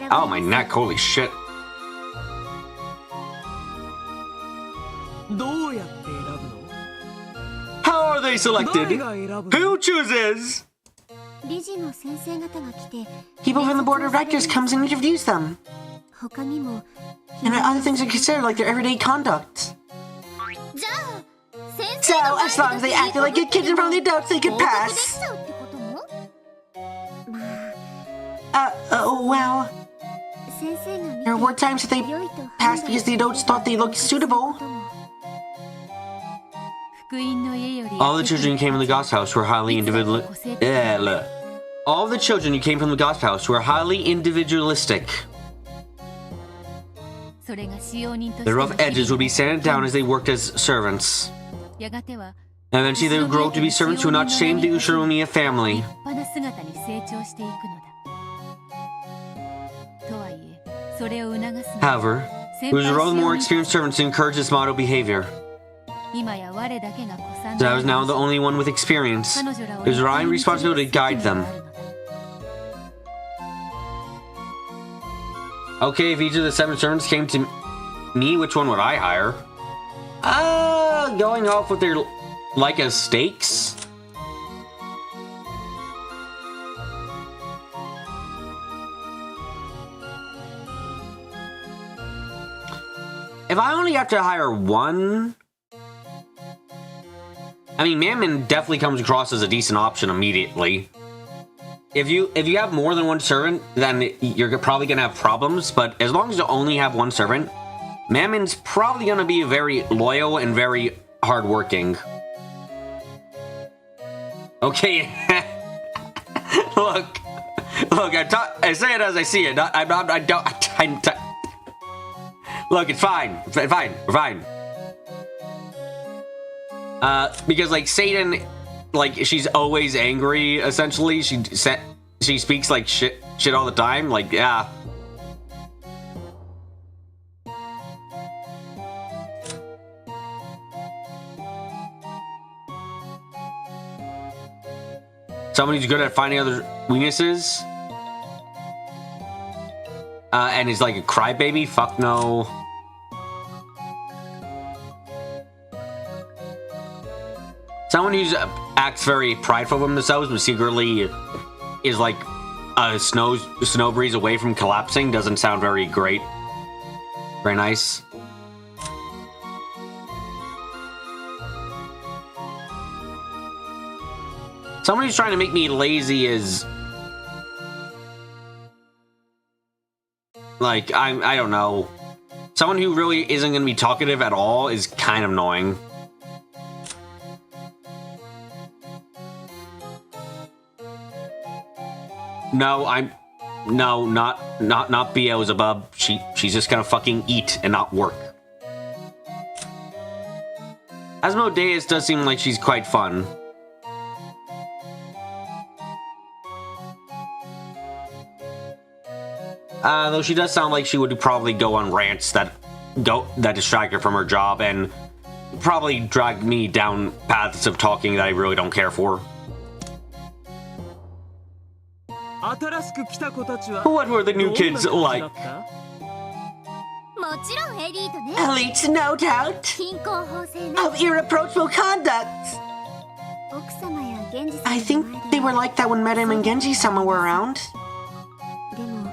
Oh, my neck, holy shit. How are they selected? Who chooses? 理事の先生方が来て People from the board of directors comes and interviews them. 他にも And other things are considered like their everyday conduct. じゃあ先 So, 生の as long as they acted like good kids in front of the adults, they could 報告でき pass. ちゃうってこともま Well, あ先生が見 there were times that they 良いと passed because the adults thought they looked suitable. 福音の家より All the children who came from the Goss house were highly individual. All the children who came from the Goss house were highly individualistic. それが使用人として The rough edges would be sanded down as they worked as servants. やがては Eventually, they would grow up to be servants who would not shame the Ushiromiya family. 立派な姿に成長していくのだ。とはいえ、それを促すのは However, it was the role of the more experienced servants to encourage this model behavior. 今や我だけが子さん So I was now the only one with experience. It was my responsibility to guide them. Okay, if each of the 7 servants came to me, which one would I hire? Going off with their like as stakes? If I only have to hire one, I mean, Mammon definitely comes across as a decent option immediately. If you have more than one servant, then you're probably gonna have problems. But as long as you only have one servant, Mammon's probably gonna be very loyal and very hardworking. Okay, look, I say it as I see it. Look, it's fine. We're fine. Because like Satan, like she's always angry. Essentially, she speaks like shit all the time. Like, yeah. Someone who's good at finding other weaknesses. And is like a crybaby? Fuck no. Someone who acts very prideful of themselves, but secretly is like a snow breeze away from collapsing doesn't sound very great. Very nice. Someone who's trying to make me lazy is like I don't know. Someone who really isn't going to be talkative at all is kind of annoying. No, not Beelzebub. She's just gonna fucking eat and not work. Asmodeus does seem like she's quite fun. Though she does sound like she would probably go on rants that distract her from her job and probably drag me down paths of talking that I really don't care for. What were the new kids like? もちろんエリートね Elites, no doubt. 貧困法制な Of irreproachable conduct. 奥様や源氏様 I think they were like that when Madame and Genji-sama were around. でも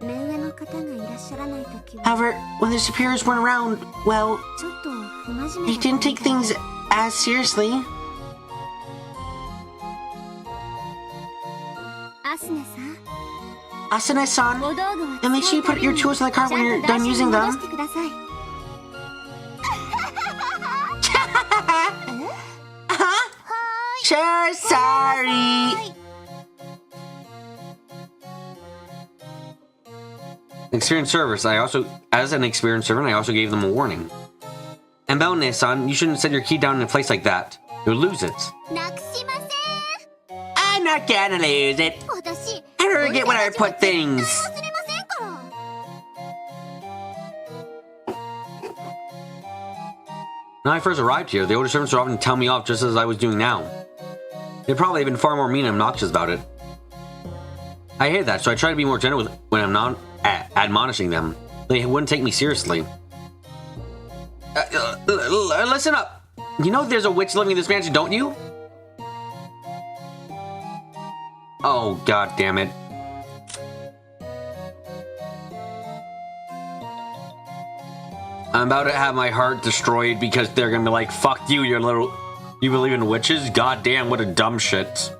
目上の方がいらっしゃらないときは However, when the superiors weren't around, well, ちょっと不真面 they 目 didn't take things as seriously. アスネさん Asune-san, お道具は and make sure you put your tools in the car when you're done using 戻 them. してください Sure, sorry. Experienced servers. As an experienced servant, I also gave them a warning. And Belne-san, you shouldn't set your key down in a place like that. You'll lose it. なくしませ I'm not gonna lose it. ん私 I forget where I put things. 忘れませんから When I first arrived here, the older servants would often tell me off just as I was doing now. They'd probably have been far more mean and obnoxious about it. I hate that, so I try to be more gentle when I'm not admonishing them. They wouldn't take me seriously. Listen up! You know there's a witch living in this mansion, don't you? Oh, god damn it. I'm about to have my heart destroyed because they're gonna be like, fuck you, you believe in witches? God damn, what a dumb shit.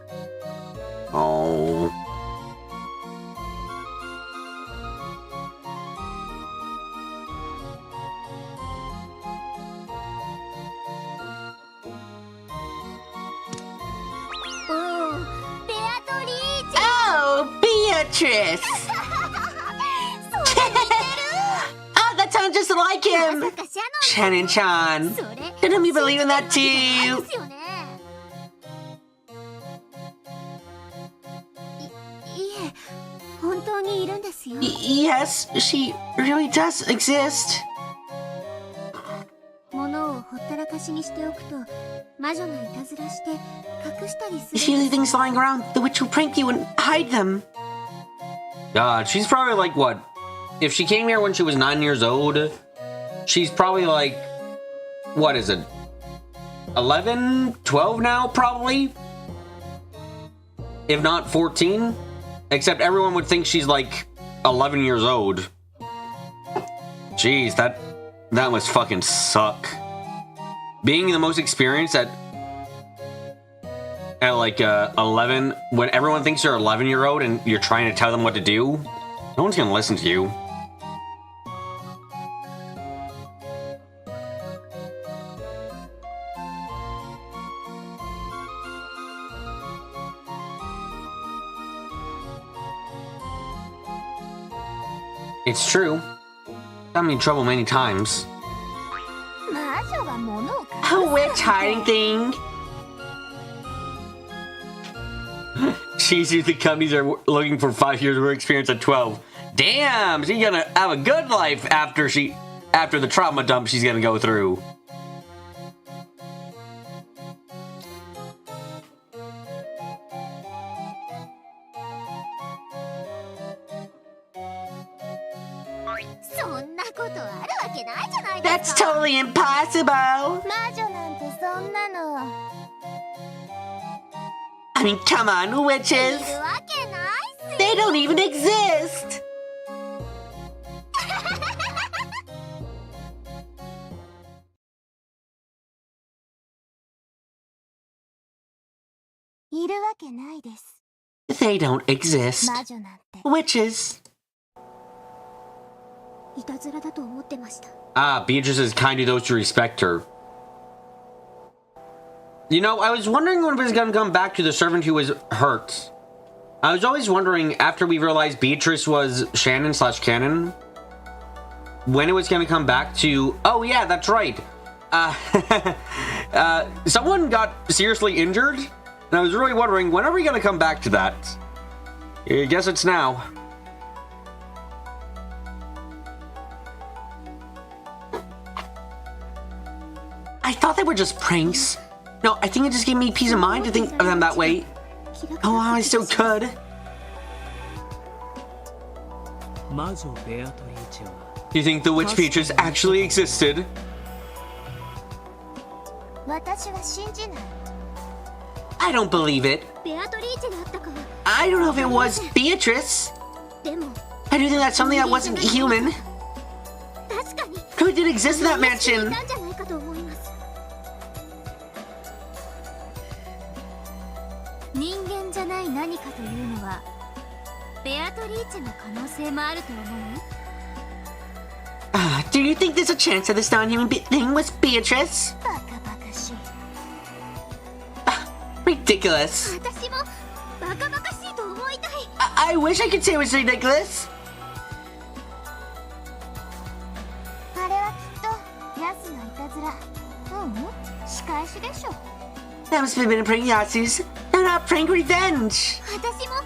Oh. Oh, Beatrice! Oh, that sounds just like him! Shannon-chan. Didn't you believe in that too? Yes, she really does exist. 物をほったらかしにしておくと魔女がいたずらして隠したりす If you る leave things lying around, the witch will prank you and hide them. God, she's probably like what? If she came here when she was 9 years old, she's probably like, what is it? 11, 12 now, probably? If not 14? Except everyone would think she's like 11 years old. Jeez, that must fucking suck. Being the most experienced at like 11, when everyone thinks you're 11-year-old and you're trying to tell them what to do, no one's gonna listen to you. It's true. Got me in trouble many times. 魔女が物を A witch hiding thing. She's the companies are looking for 5 years work experience at 12. Damn, she's gonna have a good life after the trauma dump she's gonna go through. That's totally impossible. 魔女なんてそんなの I mean, come on, witches. いるわけないっす They don't even exist. いるわけないです They don't exist. 魔女なんて Witches. いたずらだと思ってました Ah, Beatrice is kind to those to respect her. You know, I was wondering when it was gonna come back to the servant who was hurt. I was always wondering, after we realized Beatrice was Shannon/Canon, when it was gonna come back to... Oh yeah, that's right. Someone got seriously injured, and I was really wondering, when are we gonna come back to that? I guess it's now. I thought they were just pranks. No, I think it just gave me peace of mind to think of them that way. Oh, I still could. You think the witch Beatrice actually existed? 私は信じない I don't believe it. ベアトリーチェがあったかは I don't know if it was Beatrice. でも I do think that's something that wasn't human. 確かに Who did exist in that い mansion? たんじゃないかと思います人間じゃない何かというのはベアトリーチェの可能性もあると思う Do you think there's a chance that this non-human thing was Beatrice? バカバカしい Ridiculous. 私もバカバカしいと思いたい I wish I could say it was ridiculous. あれはきっとヤスのいたずら仕返しでしょ That must have been a prank Yasu's. They're not prank revenge. 私も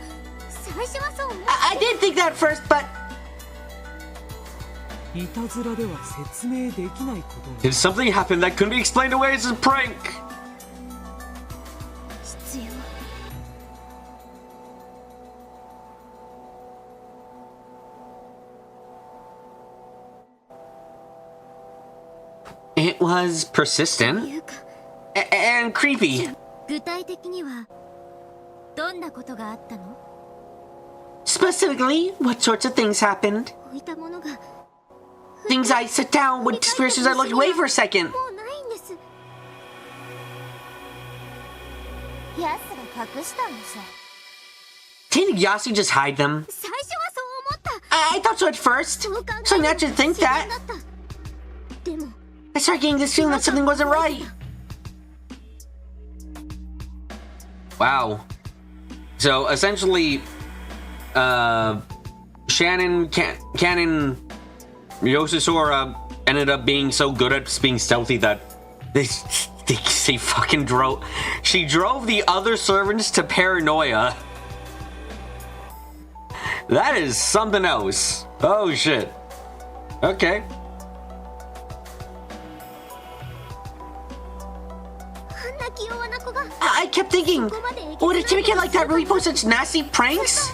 最初はそう思う I did think that first, but... Did something happen that couldn't be explained away as a prank? 必要 It was と persistent いうか and creepy. 具体的にはどんなことがあったの？ Specifically, what sorts of things happened? 置いたものが Things I set down with dispersers I looked away for a second. もうないんです。ヤスが隠したんです。 Didn't Yasi just hide them? 最初はそう思った。 I thought so at first. そう考え So I naturally think 自然 that. だった。でも I started getting this feeling that something wasn't right. Wow. So essentially, Shannon, Canon, Yoshisora ended up being so good at being stealthy that they fucking drove. She drove the other servants to paranoia. That is something else. Oh shit. Okay. I kept thinking, would a timid kid like that really pull such nasty pranks?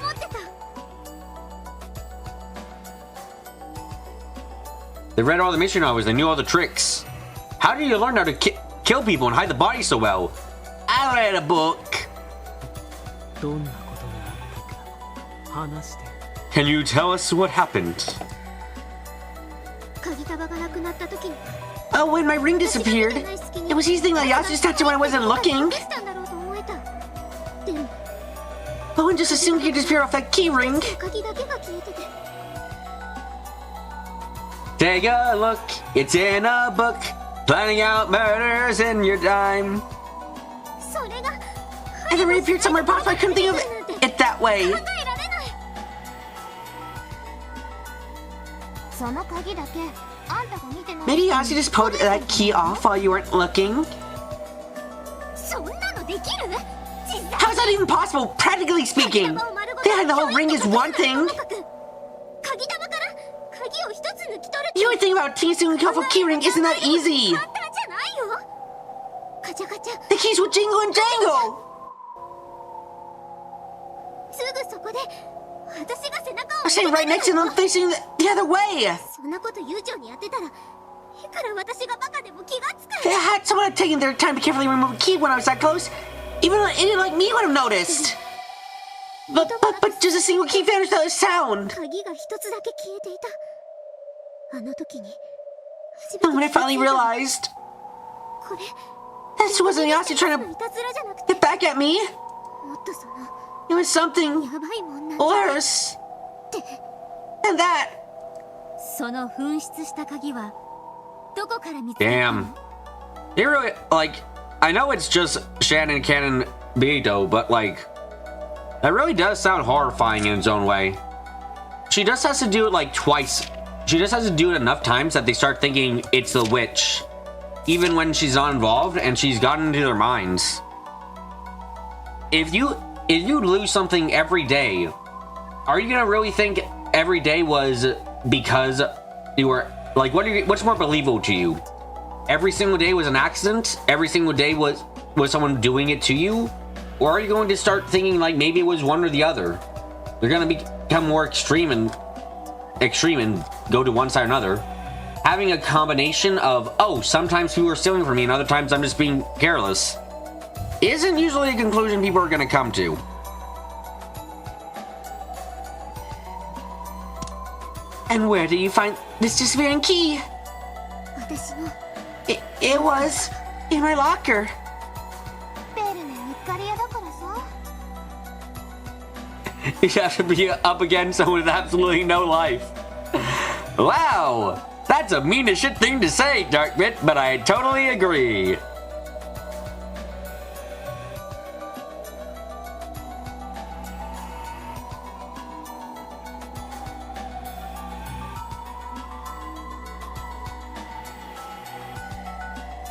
They read all the mystery novels, they knew all the tricks. How did you learn how to kill people and hide the bodies so well? I read a book. Can you tell us what happened? Oh, when my ring disappeared, it was easy that Yasu's statue when I wasn't looking. But when just assumed he'd disappear off that key ring. Take a look, it's in a book. Planning out murders in your time. And then reappeared somewhere, but I couldn't think of it that way. Maybe Yasu just pulled that key off while you weren't looking. How is that even possible, practically speaking? They had the whole ring is one thing. You would think about teasing a careful key ring isn't that easy. The keys would jingle and jangle. I'm staying right next to them, facing the other way. Had someone had taken their time to carefully remove a key when I was that close, even an idiot like me would have noticed. But just a single key vanished without a sound. And when I finally realized, this wasn't Yasu trying to get back at me. It was something worse than that. Damn. They really, like, I know it's just Shannon Cannon Beito, but like, that really does sound horrifying in its own way. She just has to do it like twice. She just has to do it enough times that they start thinking it's the witch. Even when she's not involved and she's gotten into their minds. If you lose something every day, are you gonna really think every day was because you were like, what's more believable to you? Every single day was an accident? Every single day was someone doing it to you? Or are you going to start thinking like maybe it was one or the other? You're gonna become more extreme and go to one side or another. Having a combination of, oh, sometimes people are stealing from me and other times I'm just being careless, isn't usually a conclusion people are gonna come to. And where do you find this disappearing key? It was in my locker. You have to be up against someone with absolutely no life. Wow, that's a mean as shit thing to say, Darkbit, but I totally agree.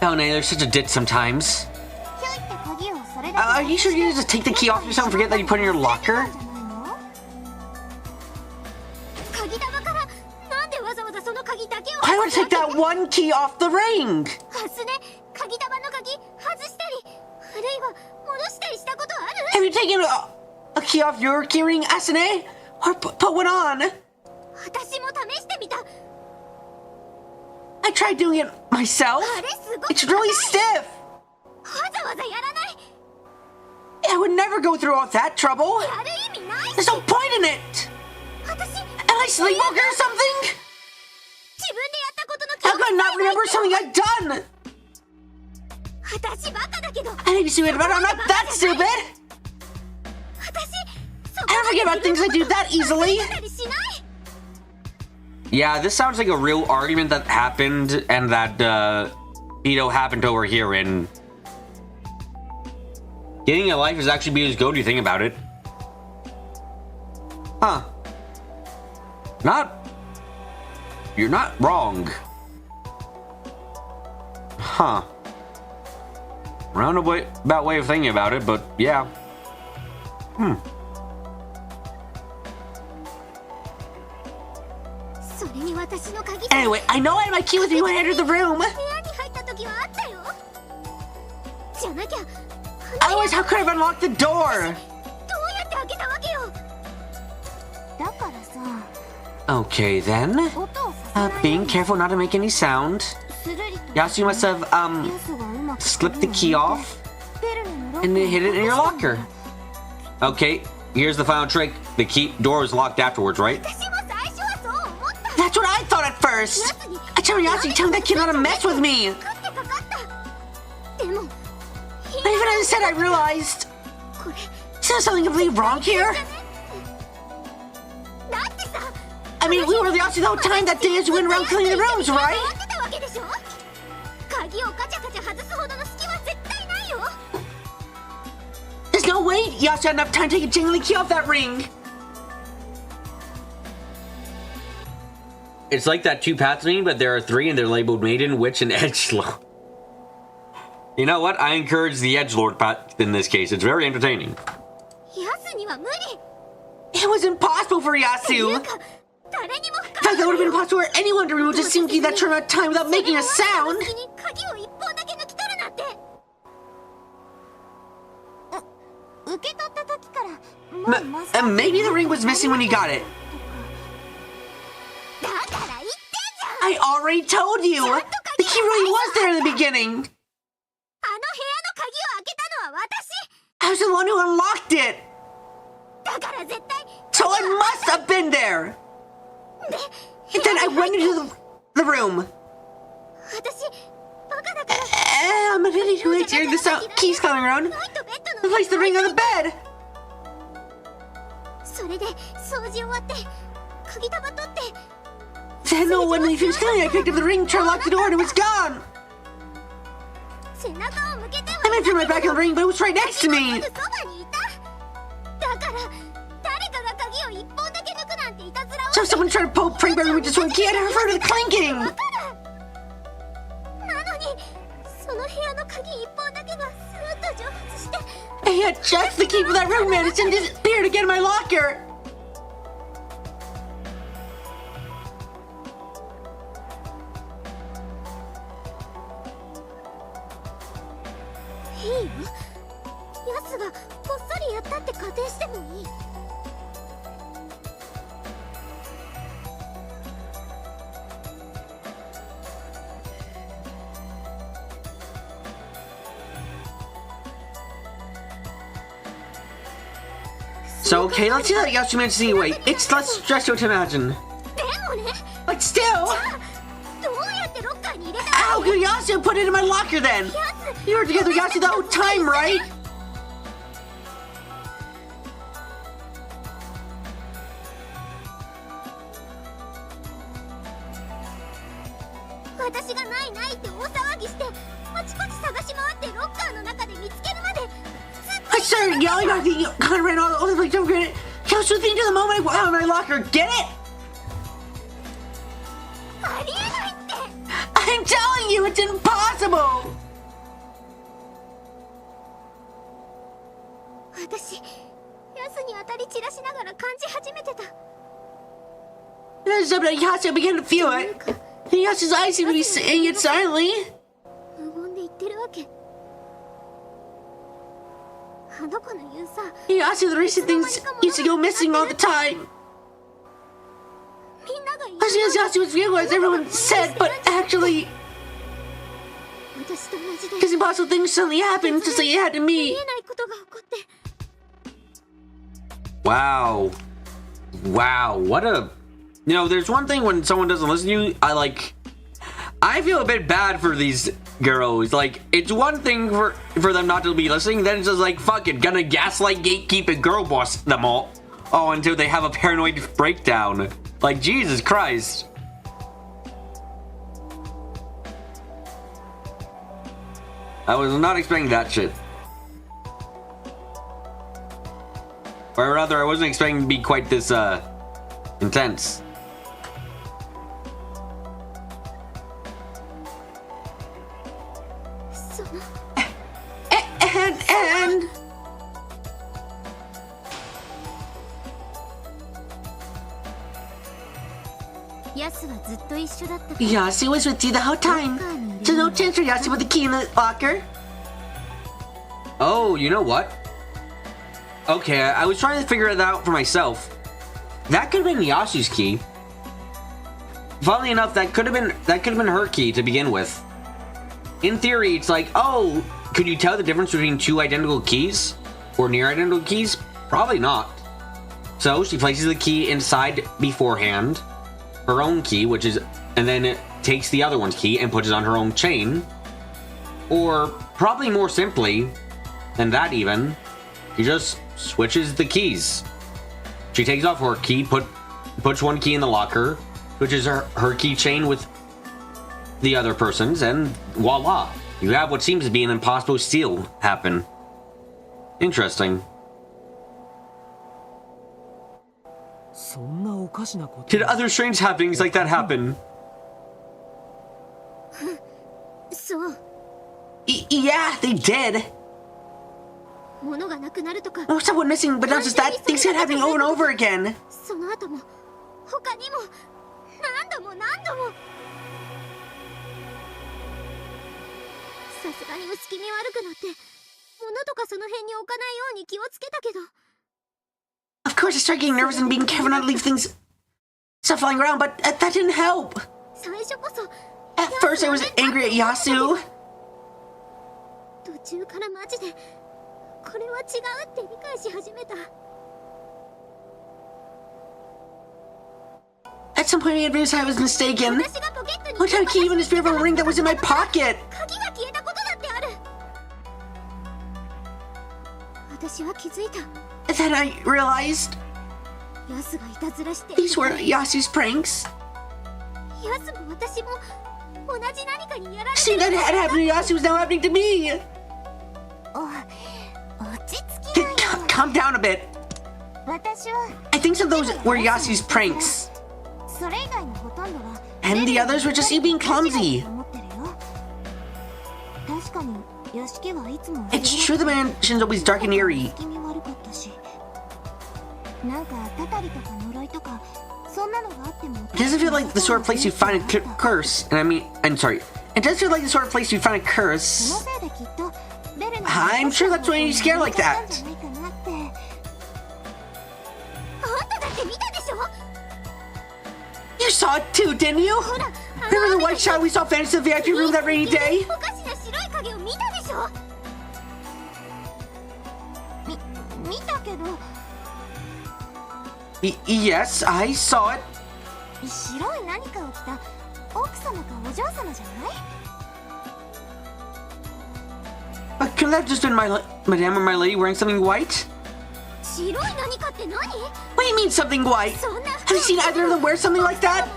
Oh, no, they're such a ditz sometimes. Are you sure you just take the key off yourself and forget that you put it in your locker? Why would I take that one key off the ring? Have you taken a key off your key ring, Asune? Or put one on? I tried doing it myself. It's really stiff. I would never go through all that trouble. やる意味ないし There's no point in it. 私 Am I sleepwalking or something? 自分でやったことの How could I not remember something I'd done? 私バカだけど I may be stupid, but I'm not that stupid. 私そ I don't forget about things I do that easily. たりしない Yeah, this sounds like a real argument that happened and that, happened over here in... Getting a life is actually being as good, you think about it. Huh. You're not wrong. Huh. Roundabout way of thinking about it, but yeah. Hmm. それに私の鍵 Anyway, I know I had my key with me when I entered the room. 部屋に入った時はあったよじゃなきゃ Otherwise, how could I have unlocked the door? どうやって開けたわけよだからさ Okay then. 音をさせない Being careful not to make any sound. スルリと Yasu must have, ヤスがうまく slipped the key off ベルネのロック and then hid it in your locker. Okay, here's the final trick. The key door was locked afterwards, right? 私も最初はそう思った That's what I thought at first. I told Yasu, tell that kid not to mess with me. かってかかったでも But even as I said, I realized. これ Is there something completely wrong here? だってさ I mean, we were with Yasu the whole time that day as we went around cleaning the rooms, 回 right? ってたわけでしょ鍵をカチャカチャ外すほどの隙は絶対ないよ There's no way Yasu had enough time to take a jingling key off that ring. It's like that two paths meme, but there are three and they're labeled Maiden, Witch, and Edgelord. You know what? I encourage the Edgelord path in this case. It's very entertaining. ヤスには無理 It was impossible for てい Yasu. うか誰にも In fact, that would have been impossible for anyone to remove the SIM key that turned on time without making a sound. 隙に鍵を一本だけ抜き取るなんて受け取った時からもうまさ And maybe the ring was missing when you got it. だから言ってんじ I already told you. The key really was there in the beginning. ゃんあの部屋の鍵を開けたのは私 I was the one who unlocked it. だから絶対 So I must have been there. And then I went into the room. 私バカだから I'm an idiot who hates hearing the sound keys coming around. ないとベッドの Place the ring on the bed. それで掃除終わって鍵束取って Then when he finished cleaning, I picked up the ring, tried to lock the door, and it was gone. 背中を向けて I might turn my back on the ring, but it was right next to す me. ぐそばにいただから誰かが鍵を一本だけ抜くなんていたずらを So if someone tried to pull a prank by me with just one key, I'd have heard of the clinking. わかるなのにその部屋の鍵一本だけがスーッと蒸発して I had just the key for that room, man. It didn't disappear to get in my locker. いいよヤスがこっそりやったって仮定してもいい So, okay, let's see that Yasu managed to see away. It's less stressful to imagine. でもね But still, どうやってロッカーに入れた how could Yasu put it in my locker then? ヤス You were together with Yasu the whole time, right? 私がないないって大騒ぎしてあちこち探し回ってロッカーの中で見つけるまで I started yelling at the kind of ran all over the place. Don't get it. Yasu think to the moment I went out of my locker. Get it? ありえないって I'm telling you, it's impossible. 私ヤスに当たり散らしながら感じ始めてた And as Yasu began to feel it, and Yasu's eyes seemed to be saying it silently. 無言で言ってるわけあの子の言うさ Yasu, the recent things used to go missing all the time. みんなが言う As Yasu was real, as everyone said, but actually, 私と同じで because impossible things suddenly happened, just like it had to 見 me. えないことが起こって Wow. Wow, what a... You know, there's one thing when someone doesn't listen to you, I feel a bit bad for these girls. Like, it's one thing for them not to be listening, then it's just like, fuck it, gonna gaslight, gatekeep, and girl boss them all. Oh, until they have a paranoid breakdown. Like, Jesus Christ. I was not expecting that shit. Or rather, I wasn't expecting to be quite this, intense. And... Yasu was with you the whole time. So no chance for Yasu with the key in the locker. Oh, you know what? Okay, I was trying to figure it out for myself. That could have been Yasu's key. Funnily enough, that could have been her key to begin with. In theory, it's like, oh, could you tell the difference between two identical keys? Or near identical keys? Probably not. So she places the key inside beforehand, her own key, which is, and then it takes the other one's key and puts it on her own chain. Or probably more simply than that even, she just switches the keys. She takes off her key, puts one key in the locker, switches her keychain with the other person's, and voila, you have what seems to be an impossible steal happen. Interesting. Did other strange happenings like that happen? Yeah, they did. Oh, someone missing, but not just that, things kept happening over and over again. Of course, I started getting nervous and being careful not to leave stuff lying around, but that didn't help. At first, I was angry at Yasu. At some point, I realized I was mistaken. One time, I even disappeared from a ring that was in my pocket. Then I realized these were Yasu's pranks. Seeing that had happened to Yasu was now happening to me. Calm down a bit. I think some of those were Yasu's pranks. And the others were just you being clumsy. It's true the mansion's always dark and eerie. It doesn't feel like the sort of place you find a curse. It does feel like the sort of place you find a curse. I'm sure that's why you're scared like that. You saw it too, didn't you? Remember the white shadow we saw vanish in the VIP room that rainy day? Yes, I saw it. But couldn't that have just been Madame or my lady wearing something white? What do you mean something white? Have you seen either of them wear something like that?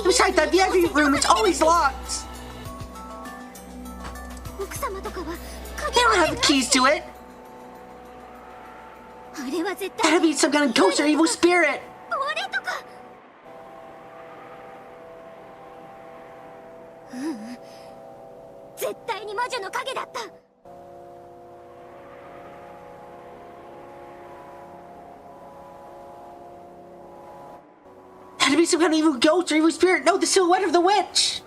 Besides that, the VIP room is always locked. They don't have the keys to it. That'd be some kind of ghost or evil spirit. Had to be some kind of evil ghost or evil spirit. No, the silhouette of the witch.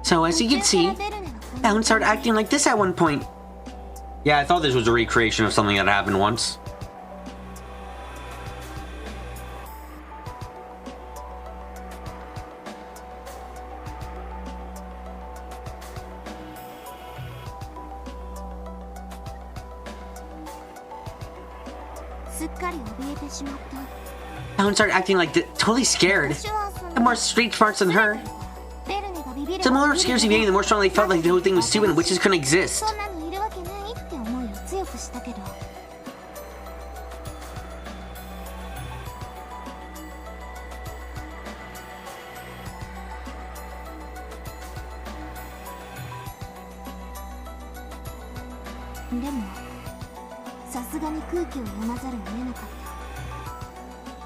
So as you can see, Bound started acting like this at one point. Yeah, I thought this was a recreation of something that happened once. Bound started acting like totally scared. Had more street smarts than her. The more scarcity being, the more strongly they felt like the whole thing was stupid and witches couldn't exist.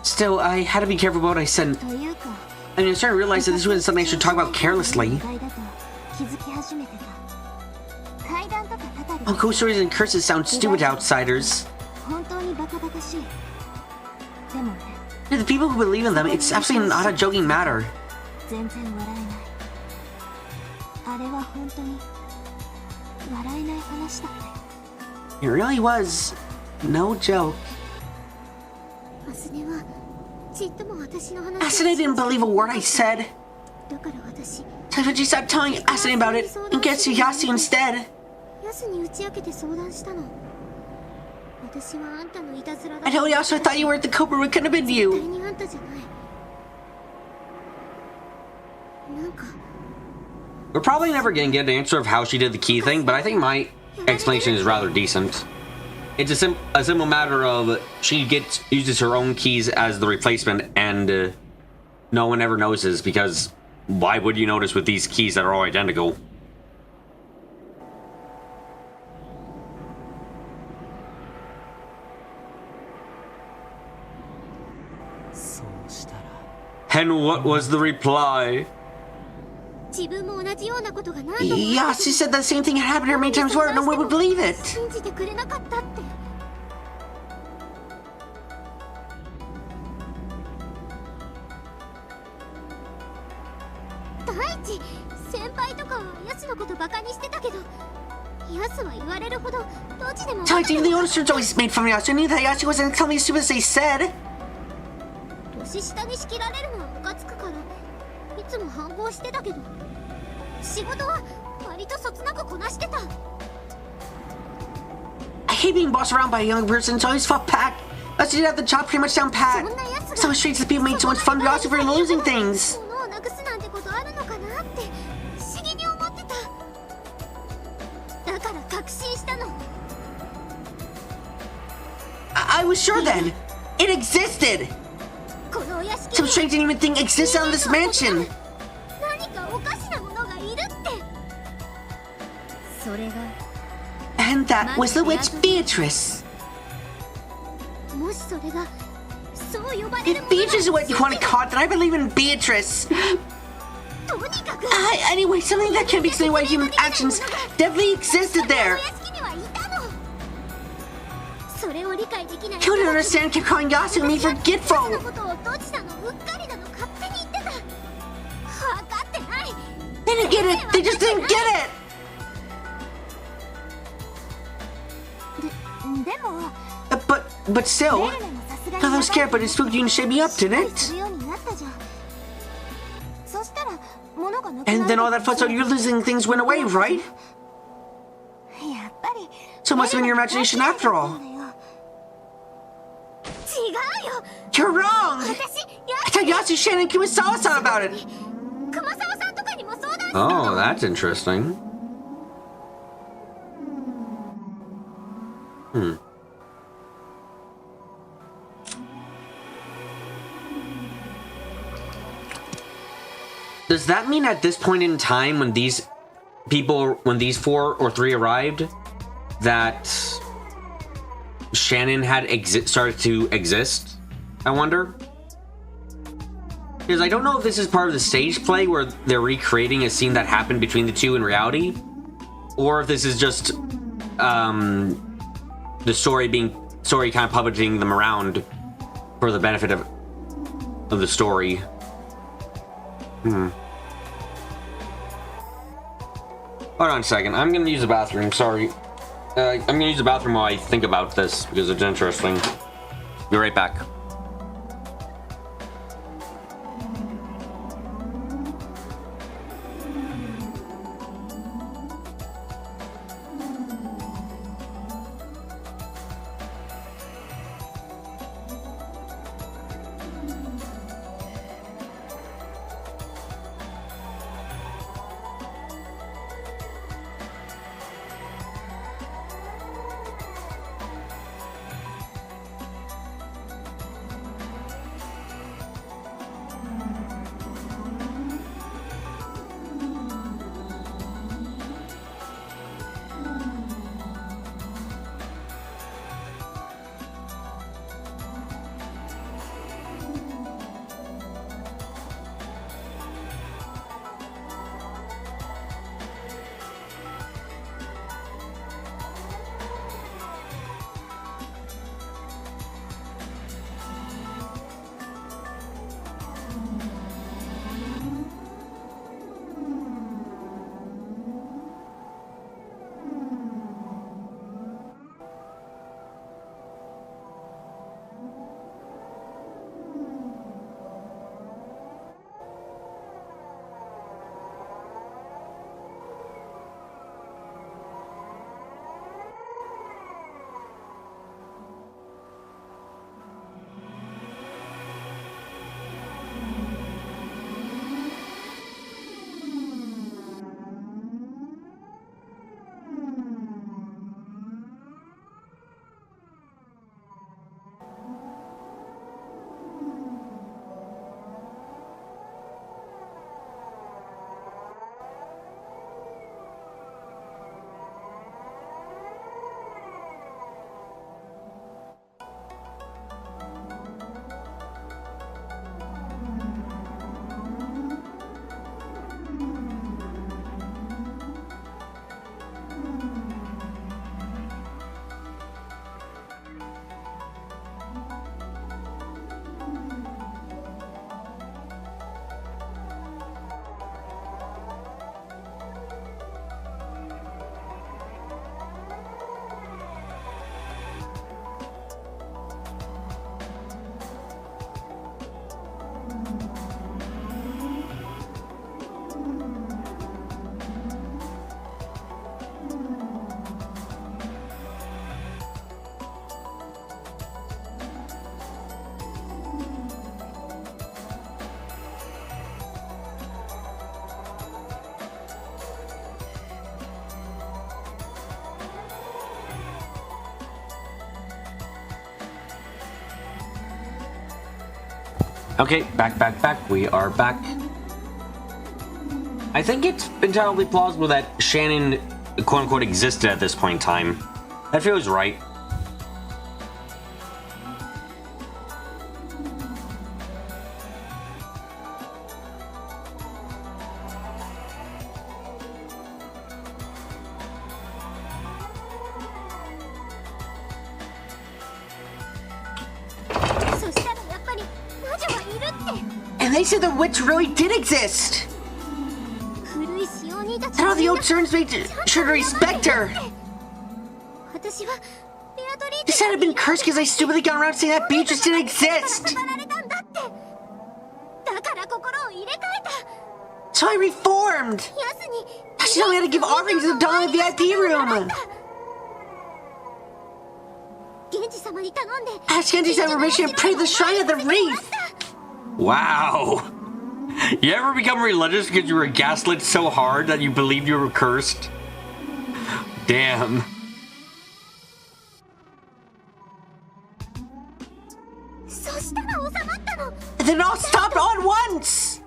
Still, I had to be careful about what I said. I mean, I started to realize that this wasn't something I should talk about carelessly. Oh, ghost stories and curses sound stupid to outsiders. To the people who believe in them, it's absolutely not a joking matter. It really was no joke. Asune didn't believe a word I said. So when she started telling Asune about it and gets to Yasu instead. I told Yasu I thought you were the culprit. It couldn't have been you. We're probably never gonna get an answer of how she did the key thing, but I think my explanation is rather decent. It's a simple matter of she uses her own keys as the replacement, and no one ever notices, because why would you notice with these keys that are all identical? And what was the reply? Yeah, she said the same thing had happened to her many times before. No one would believe it. Taichi, the old students always made fun of Yasu. I knew that Yasu wasn't telling me as stupid as they said. I hate being bossed around by a young person, so I always fought back. Yasu did have the job pretty much down pat. So strange that people made so much fun of Yasu for losing things. I was sure then. It existed. Some strange and even thing existed on this mansion. And that was the witch Beatrice. If Beatrice is what you want to call it, then I believe in Beatrice. Anyway, something that can be explained by human actions definitely existed there. You don't understand, kept calling Yasu and me forgetful. They didn't get it. They just didn't get it. But still, I was scared, but it spooked you and shaped me up, didn't it? And then all that fuss about you losing things went away, right? So it must have been your imagination after all. You're wrong! I told Yasu, Shannon, and Kumasawa-san about it! Oh, that's interesting. Does that mean at this point in time, when these four or three arrived, that Shannon had started to exist? I wonder. Because I don't know if this is part of the stage play where they're recreating a scene that happened between the two in reality, or if this is just the story kind of puppeting them around for the benefit of the story. Hold on a second. I'm gonna use the bathroom. Sorry. I'm gonna use the bathroom while I think about this because it's interesting. Be right back. Okay, back. We are back. I think it's entirely plausible that Shannon, quote-unquote, existed at this point in time. That feels right. And they said the witch really did exist! And all the old servants made sure to respect her! They said I'd been cursed because I stupidly got around saying that Beatrice didn't exist! So I reformed! Now she told me how to give offerings to the doll in the VIP room! Ask Genji's permission and pray to the shrine of the wreath! Wow! You ever become religious because you were gaslit so hard that you believed you were cursed? Damn. And then it all stopped all at once!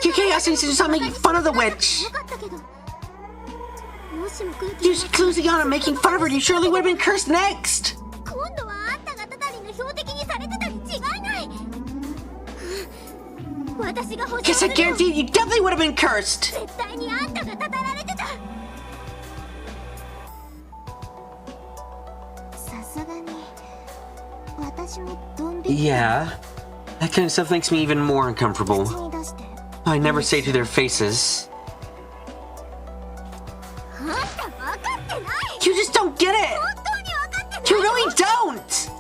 QK asked me to stop making fun of the witch! You was closing on and making fun of her and you surely would have been cursed next! Guess I guarantee you definitely would have been cursed! Yeah, that kind of stuff makes me even more uncomfortable. I never say to their faces. You just don't get it! You really don't!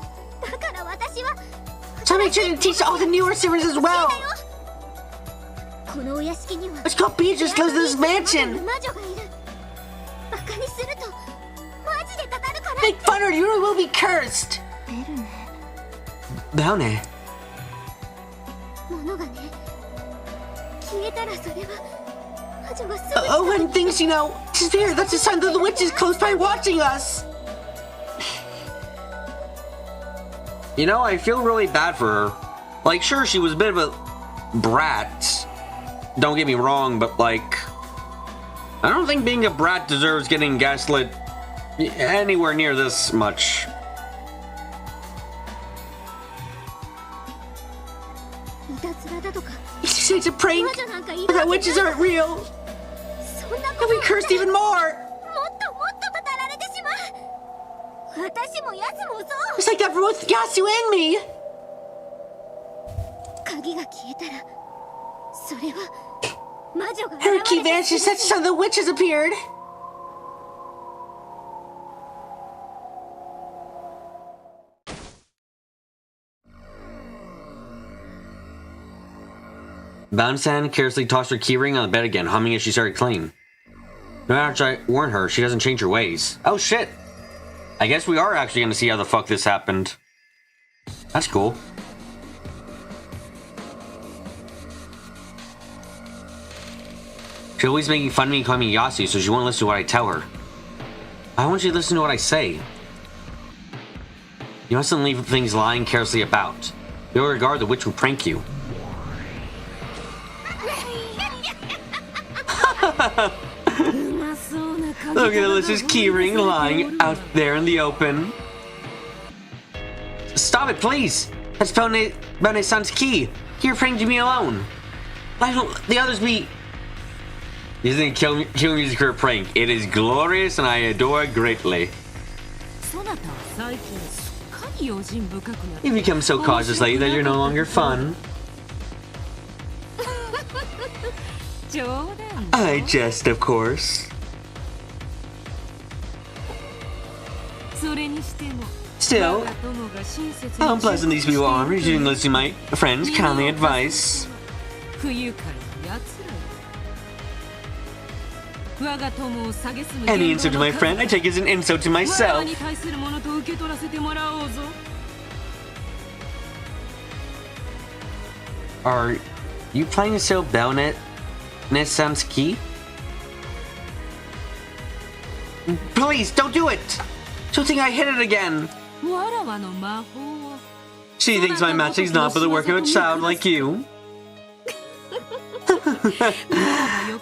So make sure to teach all the newer servants as well! Let's go beaches close to this mansion! Make fun of her, you will be cursed! Bounty. Oh, when things, disappear, that's a sign that the witch is close by watching us! I feel really bad for her. Like, sure, she was a bit of a brat. Don't get me wrong, but, I don't think being a brat deserves getting gaslit anywhere near this much. It's a prank, but that witches aren't real. And we cursed even more. It's like that for both Yasu and me. Her key vanished, such so the witches appeared. Bounsan carelessly tossed her keyring on the bed again, humming as she started cleaning. No matter I warn her, she doesn't change her ways. Oh shit! I guess we are actually gonna see how the fuck this happened. That's cool. She's always making fun of me and calling me Yasu, so she won't listen to what I tell her. I want you to listen to what I say. You mustn't leave things lying carelessly about. You'll regard the witch who prank you. Look at Alyssa's keyring lying out there in the open. Stop it, please! That's Bone-san's key. You're pranked me alone. Why don't the others be... Using kill music for a prank. It is glorious and I adore it greatly. You've become so cautious lately that you're no longer fun. I jest, of course. Still, how unpleasant these people are, refusing to listen to my friend's kindly advice. Any insult to my friend, I take as an insult to myself. Are you planning to sell Bone-san's key? Please, don't do it! She'll think I hit it again. She thinks my magic's not but the work of a child like you.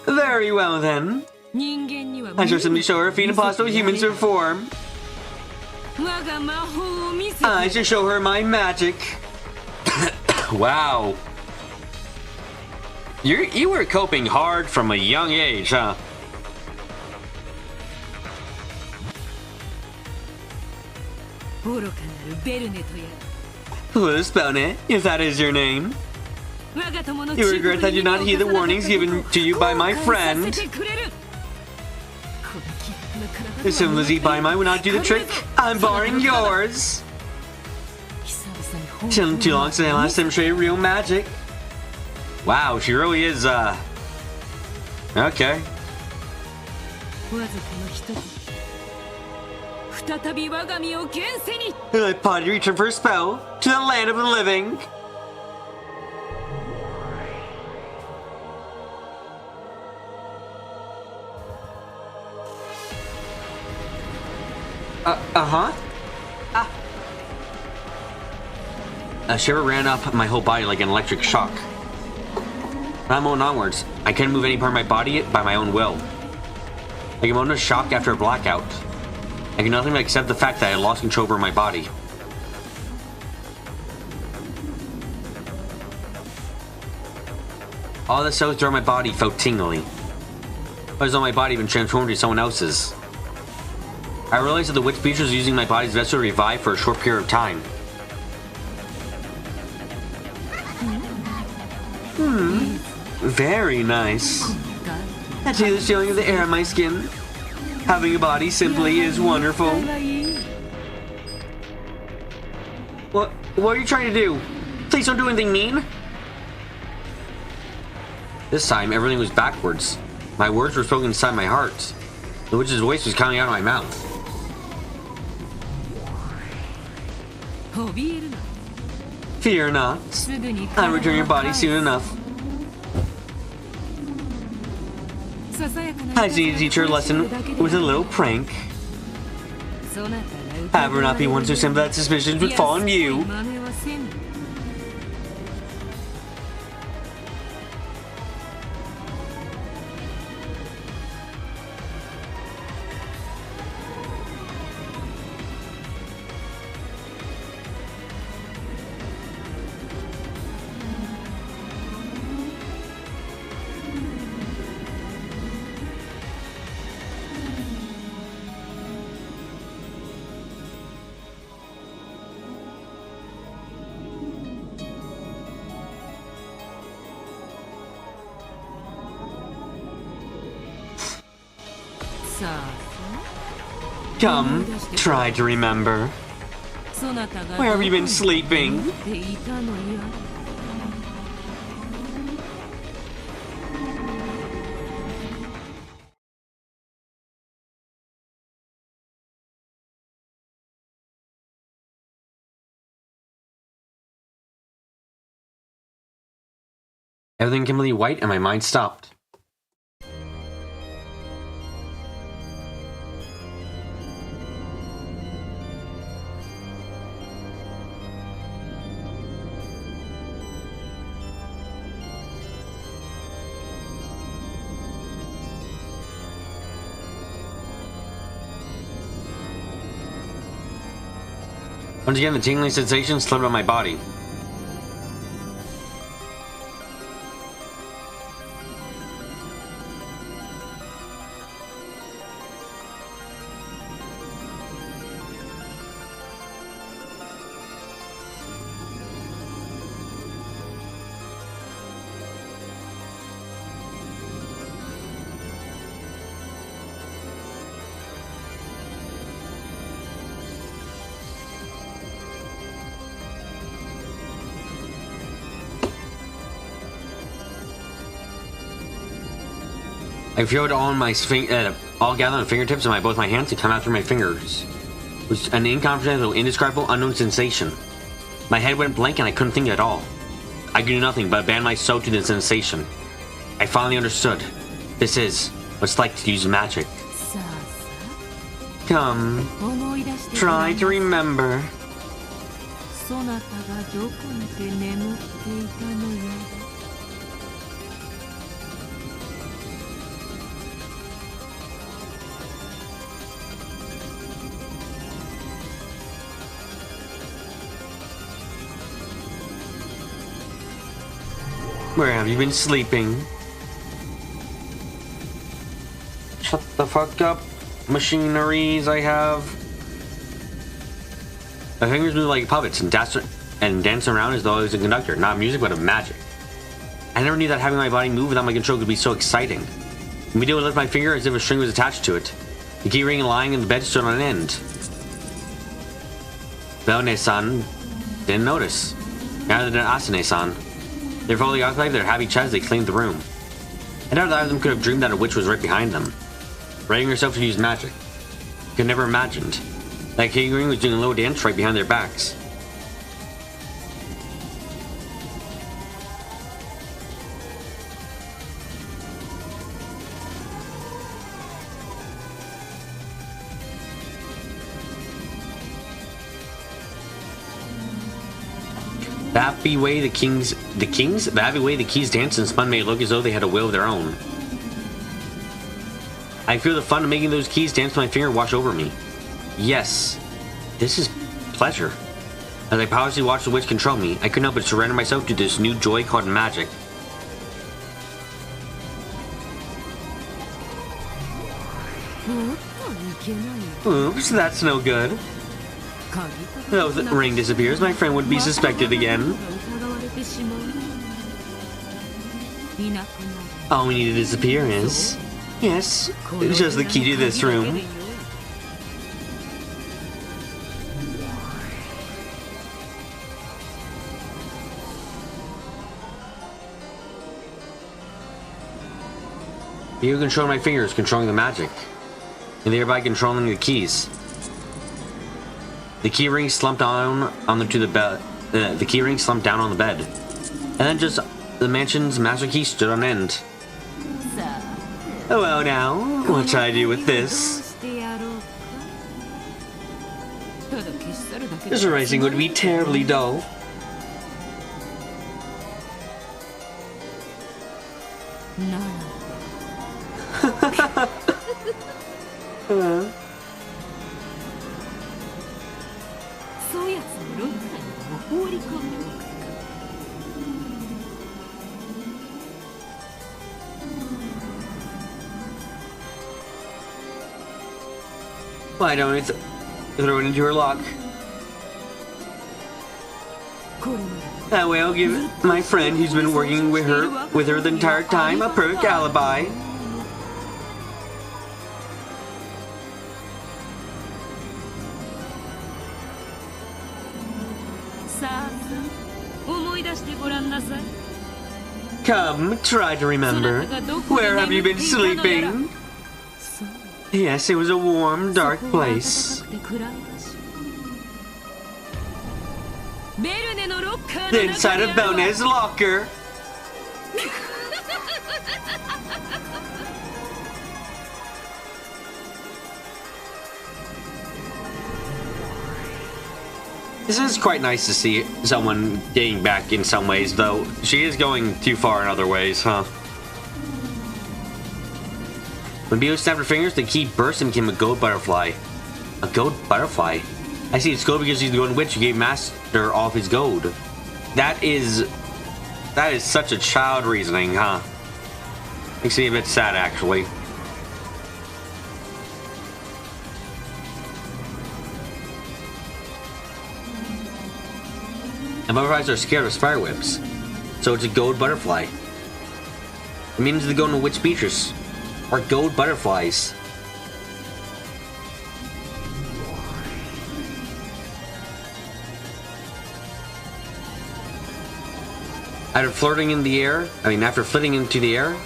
Very well then. I shall simply show her a feat impossible humans to perform. I shall show her my magic. Wow. You were coping hard from a young age, huh? Who's Bone, if that is your name? You regret that you did not heed the warnings given to you by my friend. If Lizzie by mine would not do the trick, I'm barring yours. It's been too long since I last demonstrated real magic. Wow, she really is, okay. Let Potty return for a spell to the land of the living. A shiver ran up my whole body like an electric shock. From that moment onwards, I couldn't move any part of my body by my own will. Like a moment of shock after a blackout. I could nothing but accept the fact that I had lost control over my body. All the cells throughout my body felt tingly. It was though my body had been transformed into someone else's. I realized that the witch beast was using my body's vessel to revive for a short period of time. Very nice. I see the feeling of the air on my skin. Having a body simply is wonderful. What are you trying to do? Please don't do anything mean. This time, everything was backwards. My words were spoken inside my heart. The witch's voice was coming out of my mouth. Fear not. I'll return your body soon enough. I just need to teach her a lesson with a little prank. Have her not be one so simple that suspicions would fall on you. Come, try to remember. Where have you been sleeping? Everything completely white and my mind stopped. Once again, the tingling sensation slipped on my body. I feel it all in my all gather on the fingertips of both my hands and come out through my fingers. It was an incomprehensible, indescribable, unknown sensation. My head went blank and I couldn't think at all. I could do nothing but abandon my soul to the sensation. I finally understood. This is what it's like to use magic. Come, try to remember. Where have you been sleeping? Shut the fuck up, machineries I have. My fingers move like puppets and dance around as though I was a conductor, not of music but of magic. I never knew that having my body move without my control could be so exciting. Immediately I lift my finger as if a string was attached to it. The key ring lying in the bed stood on end. Velne-san didn't notice. Neither did Asane-san. They were fully occupied with their happy chats as they cleaned the room. I doubt either of them could have dreamed that a witch was right behind them, readying herself to use magic. I could never imagined that key ring was doing a little dance right behind their backs. The happy way the keys danced and spun made it look as though they had a will of their own. I feel the fun of making those keys dance with my finger wash over me. Yes, this is pleasure. As I powerlessly watched the witch control me, I couldn't help but surrender myself to this new joy called magic. Oops, that's no good. Though the ring disappears, my friend would be suspected again. All we need to disappear is Yes, it's just the key to this room. You control my fingers, controlling the magic, and thereby controlling the keys. The key ring slumped down onto the bed. The key ring slumped down on the bed, and then just the mansion's master key stood on end. Oh, well, now what should I do with this? This erasing would be terribly dull. Why don't we throw it into her lock? That way I'll give my friend who's been working with her the entire time a perfect alibi. Come, try to remember. Where have you been sleeping? Yes, it was a warm, dark place. The inside of Belne's locker. This is quite nice to see someone getting back in some ways, though she is going too far in other ways, huh? When Bio snapped her fingers, the key burst and became a gold butterfly. A gold butterfly? I see, it's gold because he's the golden witch who gave Master all of his gold. That is such a child reasoning, huh? Makes me a bit sad, actually. And butterflies are scared of spider webs, so it's a gold butterfly. It means the golden witch Beatrice are gold butterflies. After flitting into the air,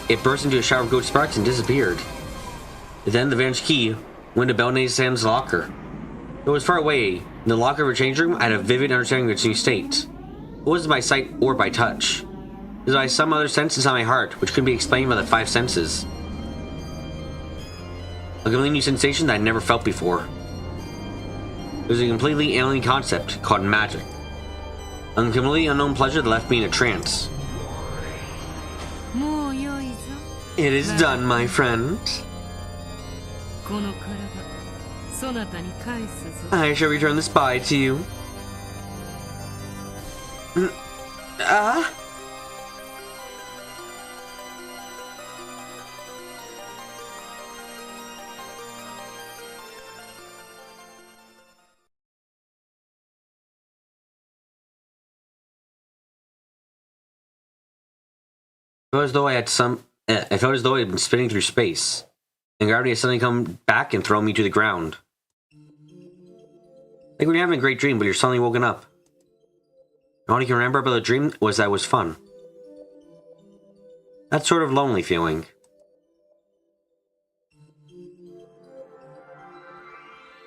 it burst into a shower of gold sparks and disappeared. Then the vanished key went to Belne's locker. It was far away. In the locker of her change room, I had a vivid understanding of its new state. It wasn't by sight or by touch. It was by some other sense inside my heart, which couldn't be explained by the five senses. A completely new sensation that I'd never felt before. It was a completely alien concept called magic. A completely unknown pleasure that left me in a trance. It is done, my friend. I shall return this body to you. I felt as though I had been spinning through space, and gravity had suddenly come back and thrown me to the ground. Like when you're having a great dream, but you're suddenly woken up. And all you can remember about the dream was that it was fun. That sort of lonely feeling.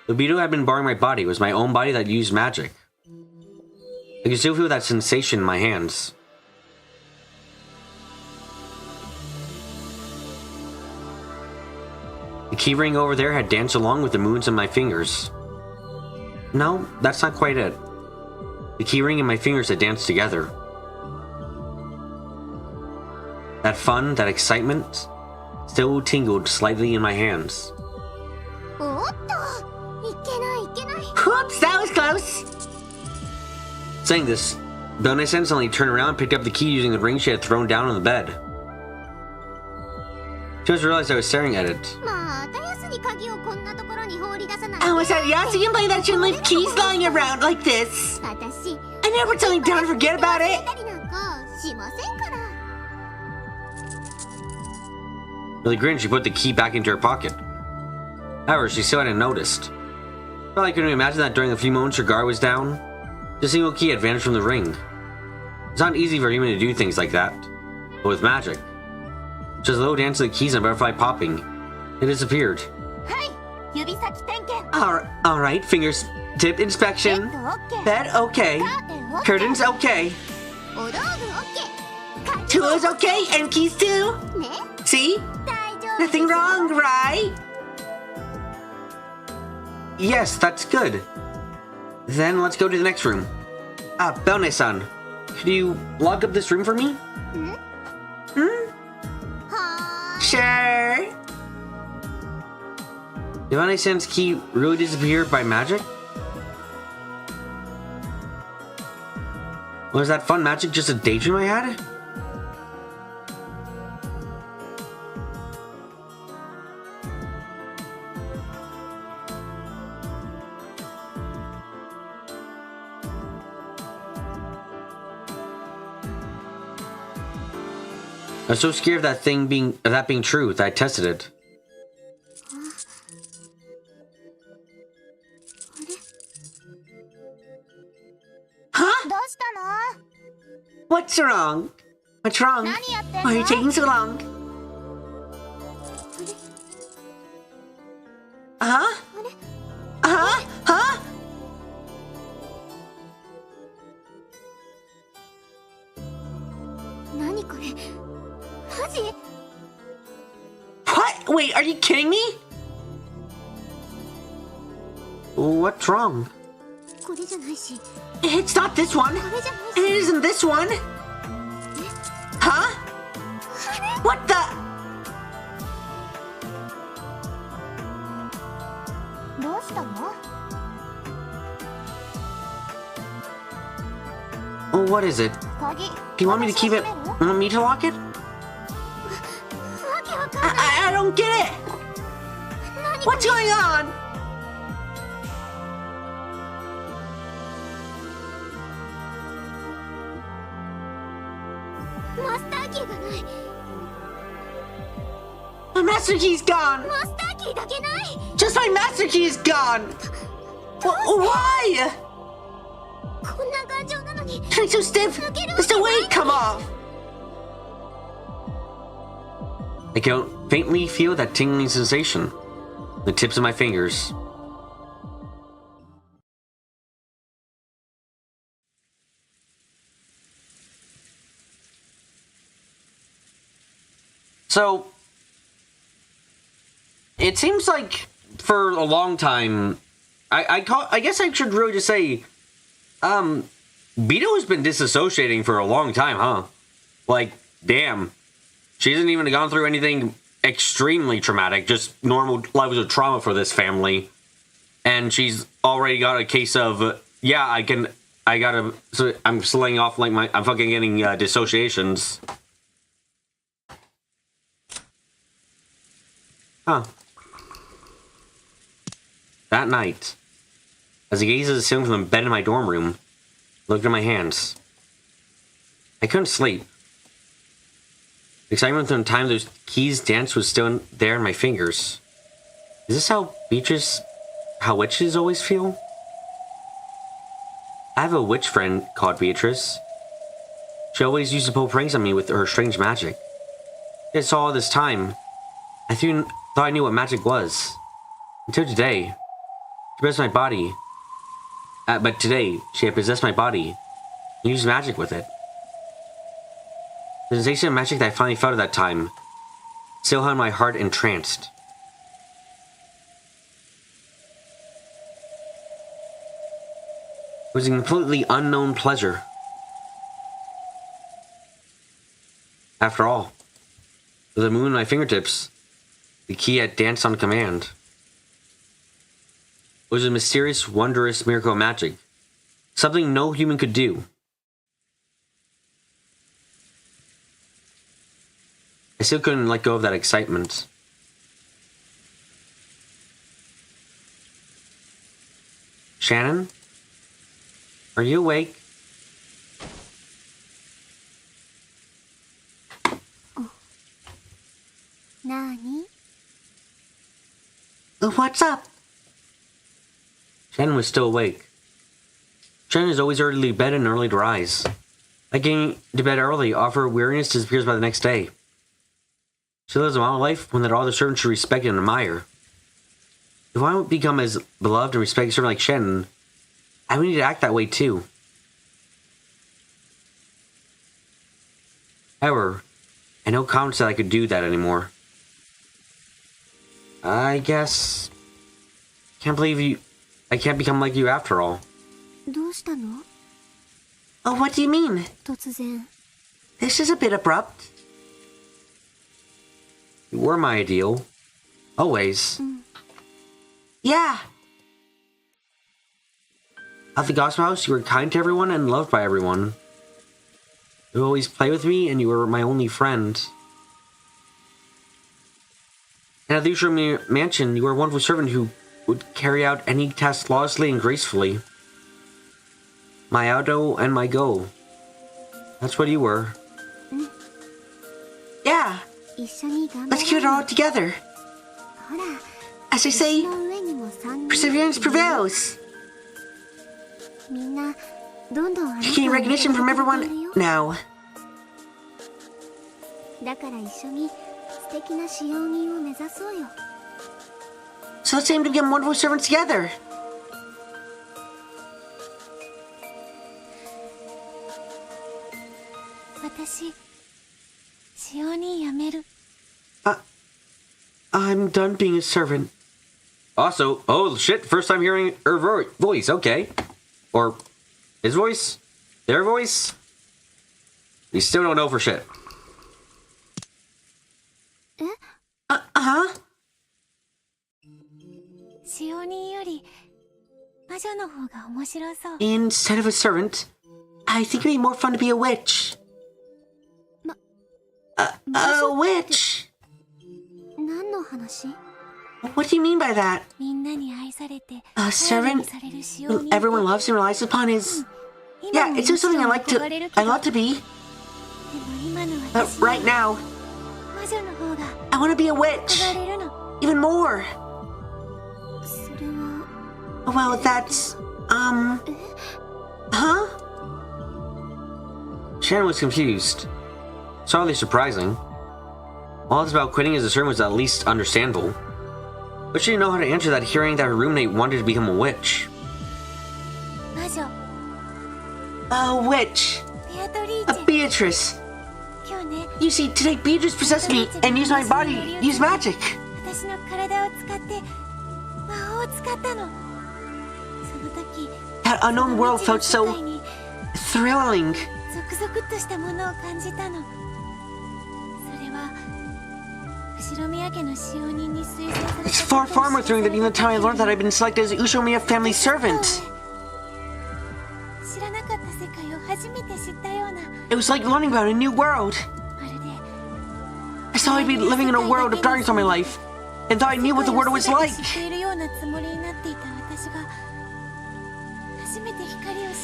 The beetle had been barring my body. It was my own body that used magic. I could still feel that sensation in my hands. The keyring over there had danced along with the moons in my fingers. No, that's not quite it. The keyring and my fingers had danced together. That fun, that excitement, still tingled slightly in my hands. Whoops, that was close! Saying this, Belne suddenly turned around and picked up the key using the ring she had thrown down on the bed. She just realized I was staring at it. Oh, was that yeah? So you can play that you shouldn't leave keys lying around like this. I never tell you don't forget about it. With a grin, she put the key back into her pocket. However, she still hadn't noticed. Probably couldn't imagine that during a few moments her guard was down, the single key had vanished from the ring. It's not easy for a human to do things like that, but with magic. Just a low dance to the keys and a butterfly popping, it disappeared. Alright, fingers tip inspection. Bed okay. Curtains okay. Tools okay, and keys too. See? Nothing wrong, right? Yes, that's good. Then let's go to the next room. Belne-san, could you lock up this room for me? Sure. Did Belne-san's key really disappear by magic? Was that fun magic just a daydream I had? I was so scared of that being true that I tested it. Huh? What's wrong? What's wrong? Why are you taking so long? Huh? Huh? Huh? What? Wait, are you kidding me? What's wrong? It's not this one. It isn't this one. Huh? What the? Oh, what is it? Do you want me to keep it? Want me to lock it? I don't get it. What's going on? My master key's gone. Just my master key is gone. Why? I'm so stiff. Does the weight come off? I can faintly feel that tingling sensation. The tips of my fingers. So, it seems like for a long time, I guess I should really just say, Beto has been disassociating for a long time, huh? Like, damn. She hasn't even gone through anything extremely traumatic, just normal levels of trauma for this family. And she's already got a case of, yeah, I'm slaying off like I'm fucking getting dissociations. Huh. That night, as I gazed at the ceiling from the bed in my dorm room, I looked at my hands. I couldn't sleep. The excitement from the time those keys danced was still there in my fingers. Is this how witches always feel? I have a witch friend called Beatrice. She always used to pull pranks on me with her strange magic. Yet saw all this time, I thought I knew what magic was. Until today, she possessed my body. But today, she had possessed my body and used magic with it. The sensation of magic that I finally felt at that time still held my heart entranced. It was a completely unknown pleasure. After all, with the moon at my fingertips, the key had danced on command. It was a mysterious, wondrous miracle of magic, something no human could do. I still couldn't let go of that excitement. Shannon? Are you awake? Nani? What's up? Shannon was still awake. Shannon is always early to bed and early to rise. Like getting to bed early, offer weariness disappears by the next day. She lives a model life one that all the servants should respect and admire. If I want to become as beloved and respected servant like Shannon, I would need to act that way too. However, I know confidence that I could do that anymore. I guess... I can't become like you after all. どうしたの Oh, what do you mean? 突然。 This is a bit abrupt. You were my ideal. Always. Yeah. At the Gospel House, you were kind to everyone and loved by everyone. You would always play with me, and you were my only friend. And at the Ushiro Mansion, you were a wonderful servant who would carry out any task flawlessly and gracefully. My auto and my go. That's what you were. Yeah. 一緒に頑張 Let's keep it all together. ほら、 As I say, の上にも3人 perseverance prevails. みんな、どんどんあなた You're getting を recognition from 認めてくれ everyone るよ now. だから一緒に素敵な使用人を目指そうよ。 So let's aim to become wonderful servants together. 私、使用人やめる。 I'm done being a servant. Also, oh shit, first time hearing her voice, okay. Or his voice? Their voice? We still don't know for shit. Uh-huh. 使用人より魔女の方が面白そう。 Instead of a servant, I think it'd be more fun to be a witch. A witch? 何の話？ What do you mean by that? みんなに愛されて A 頼りに servant される使用 who 人。 everyone loves and relies upon is... 今 Yeah, も it's just something I も like ちろん憧れる to... け I ど love to be. でも今の But 私は right now, 魔女の方が I want to be a 憧 witch. れるの。 Even more. それは Well, that's... Huh? Shannon was confused. It's hardly surprising. All this about quitting as a servant was at least understandable. But she didn't know how to answer that hearing that her roommate wanted to become a witch. 魔女 A witch. ベアトリー A チェ。 Beatrice. 今日ね、 You see, today Beatrice possessed me and used my body to use magic. 私の体を使って魔法を使ったの。その時 That unknown world felt 世 so 界に thrilling. ゾクゾクっとしたものを感じたの。それは後宮家の使用人に推薦された It's far, far more thrilling than even the time I learned that I'd been selected as Ushio family servant. 知らなかった世界を初めて知ったような、 It was like learning about a new world. まるで I thought I'd be living in a world of darkness all my life, and thought I knew what the world was 世界を like. 知っているようなつもりになっていた私が初めて光を知っ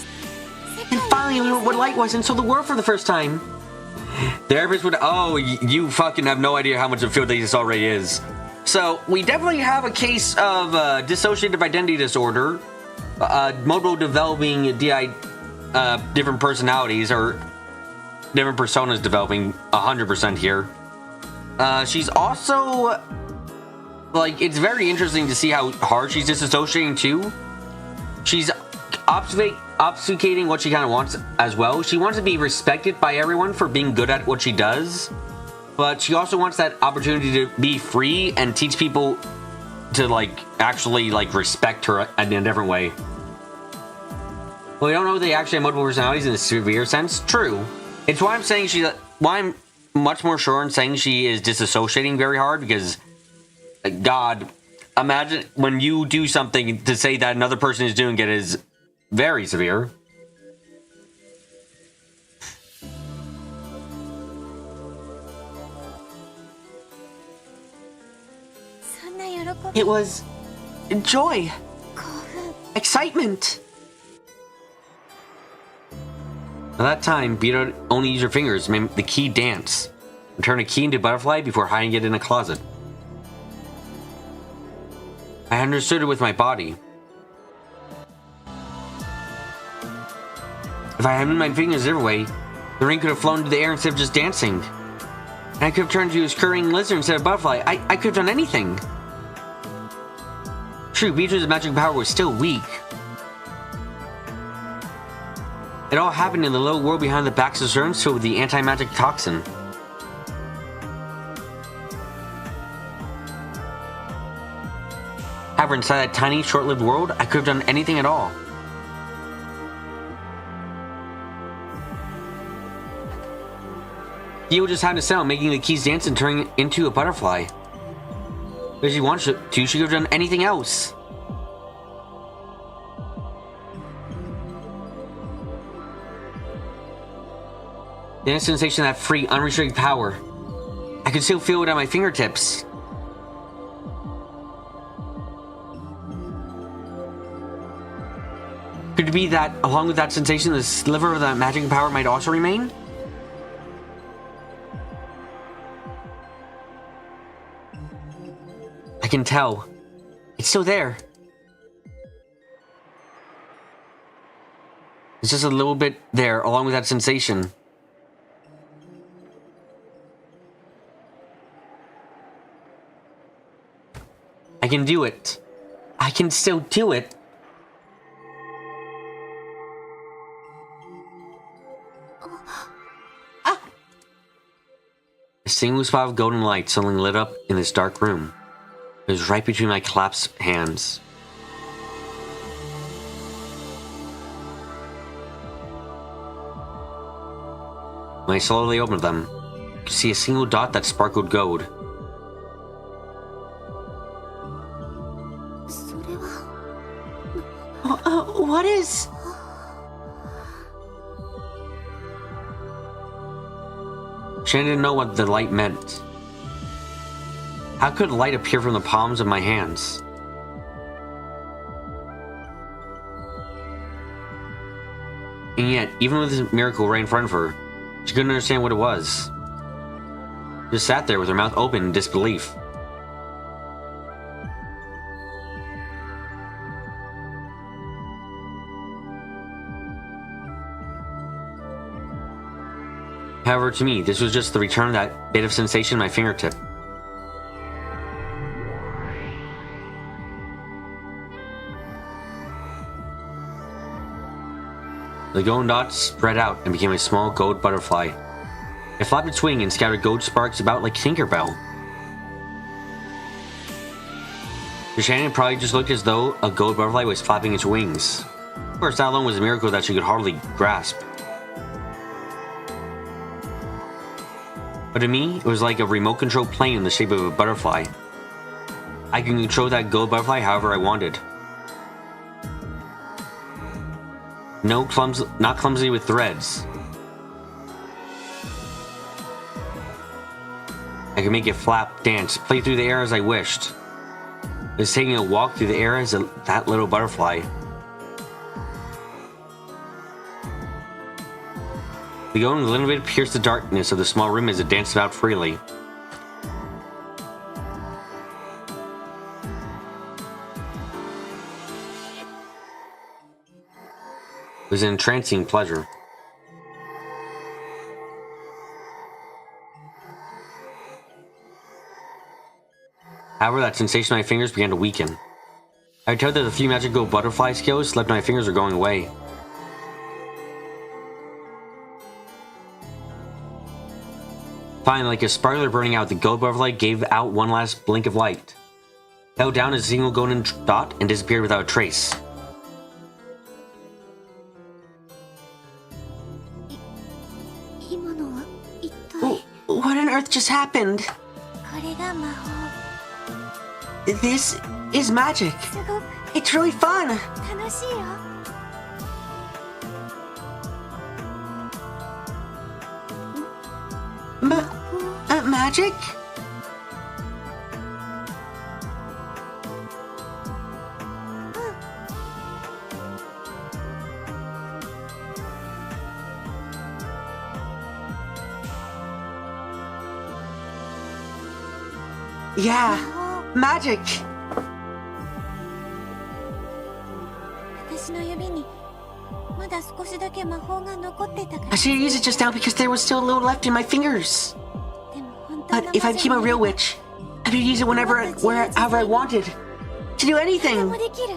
て世 And 界 finally learned what light was and saw the world for the first time. Therapist would. Oh, you fucking have no idea how much of a field day this already is. So, we definitely have a case of dissociative identity disorder, multiple developing different personalities, or different personas developing 100% here. She's also, like, it's very interesting to see how hard she's disassociating too. She's obfuscating what she kind of wants as well. She wants to be respected by everyone for being good at what she does, but she also wants that opportunity to be free and teach people to, like, actually, like, respect her in a different way. Well, we don't know if they actually have multiple personalities in a severe sense. True. It's why I'm saying why I'm much more sure in saying she is disassociating very hard, because, God, imagine when you do something to say that another person is doing it is very severe. It was joy, 興奮 excitement. At that time, Vito only used her fingers to make the key dance, and turn a key into a butterfly before hiding it in a closet. I understood it with my body. If I had moved my fingers their way, the ring could have flown into the air instead of just dancing. And I could have turned into a scurrying lizard instead of butterfly. I could have done anything. True, Beatrice's magic power was still weak. It all happened in the little world behind the backs of servants filled with the anti-magic toxin. However, inside that tiny, short-lived world, I could have done anything at all. Theo just had to settle making the keys dance and turning into a butterfly. If she wanted to, she could have done anything else. The sensation of that free, unrestricted power. I could still feel it at my fingertips. Could it be that, along with that sensation, the sliver of that magic power might also remain? I can tell. It's still there. It's just a little bit there, along with that sensation. I can do it. I can still do it. A single spot of golden light suddenly lit up in this dark room. It was right between my clasped hands. When I slowly opened them, I could see a single dot that sparkled gold. What is... Shannon didn't know what the light meant. How could light appear from the palms of my hands? And yet, even with this miracle right in front of her, she couldn't understand what it was. She just sat there with her mouth open in disbelief. However, to me, this was just the return of that bit of sensation in my fingertip. The golden dot spread out and became a small gold butterfly. It flapped its wing and scattered gold sparks about like Tinkerbell. To Shannon, it probably just looked as though a gold butterfly was flapping its wings. Of course, that alone was a miracle that she could hardly grasp. But to me, it was like a remote-controlled plane in the shape of a butterfly. I can control that gold butterfly however I wanted. Not clumsy with threads. I could make it flap, dance, play through the air as I wished. I was taking a walk through the air as that little butterfly. The golden glimmer pierced the darkness of the small room as it danced about freely. It was an entrancing pleasure. However, that sensation in my fingers began to weaken. I could tell that the few magical butterfly skills left my fingers were going away. Finally, like a sparkler burning out, the gold butterfly gave out one last blink of light, held down as a single golden dot, and disappeared without a trace. What on earth just happened? これが魔法 This is magic. すごく It's really fun. 楽しいよ Magic? Yeah, magic. 私の指にまだ少しだけ魔法が残ってたから。 I should use it just now because there was still a little left in my fingers. でも本当の But if I became a real witch, I could use it whenever, wherever I wanted. To do 何 anything. もできる。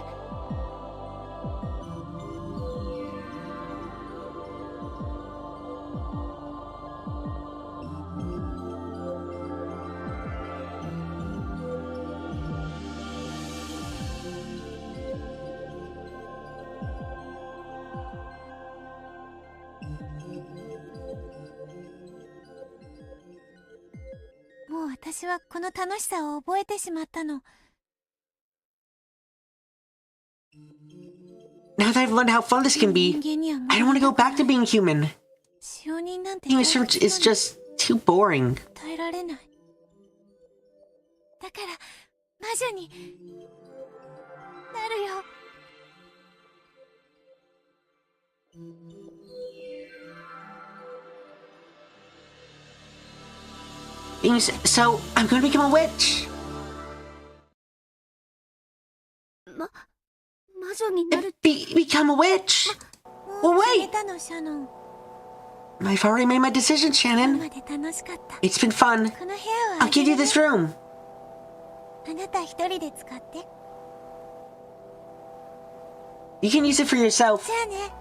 もう私はこの楽しさを覚えてしまったの。 Now that I've learned how fun this can be, 人間にはもう I don't want to go back to being human. 使用人なんて Being a search is just too boring. 耐えられない。だから魔女になるよ。 So, I'm going to become a witch. 魔女になる。 Become a witch. もう Oh, 決 wait. めたの、シャノン。 I've already made my decision, 今 Shannon. まで楽しかった。 It's been fun. この部屋は I'll give you this room. あなた一人で使って。 You can use it for yourself. じゃあね。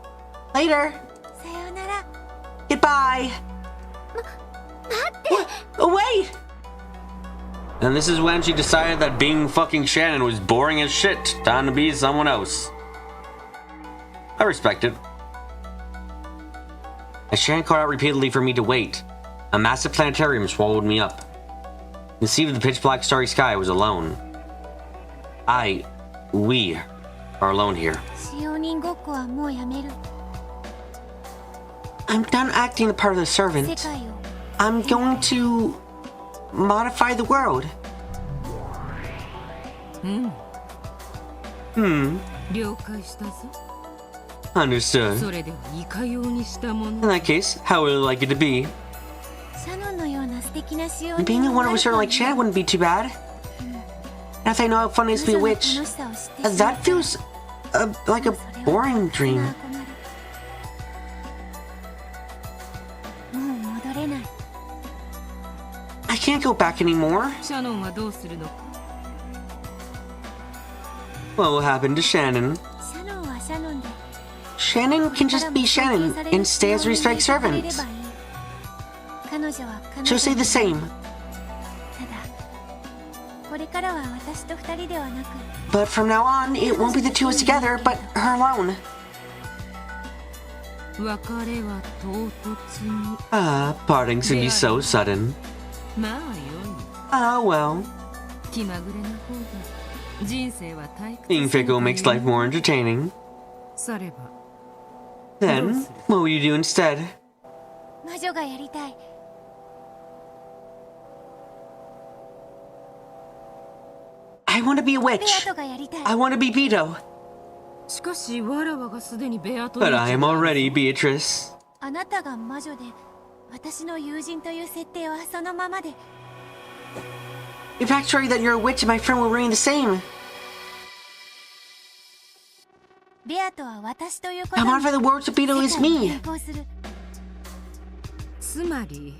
Later. さようなら。 Goodbye. Oh, wait. And this is when she decided that being fucking Shannon was boring as shit. Time to be someone else. I respect it. As Shannon called out repeatedly for me to wait, a massive planetarium swallowed me up. In the sea of the pitch black starry sky, I was alone. We are alone here. 使用人ごっこはもうやめる。 I'm done acting the part of the 世 servant. 界を I'm going to modify the world. 了解したぞ。 Understood. それではいかようにしたも In の。 that case, how would you like it to be? シャノンのような素敵な使用 Being 人 a one of a sort like Shannon wouldn't be too bad. Now that I know how fun it is to be a witch, that feels like a boring dream. もう戻れない。 I can't go back anymore. シャノンはどうするのか。 What will happen to Shannon? シャノンはシャノンで Shannon can just be Shannon and stay as a respect servant. 彼女は彼 She'll 女 stay the same. ただこれからは私と二人ではなく But from now on, it won't be the two of us together, but her alone. 別れは唐突に。 Ah, partings can be so sudden. まあよ Ah, well. い。気まぐれな方が人生は退屈。 Being fickle makes life more entertaining. されば Then, what will you do instead? 魔女がやりたい。 I want to be a ベア witch. トがやりたい。 I want to be Beto. しかしわらわがすでにベアト But I am already Beatrice. あなたが魔女で私の友人という設定はそのままで。 Your backstory that you're a witch and my friend will remain the same. ベアトは私ということ I に modify the world so Beto is 世界を me. 並行する。つまり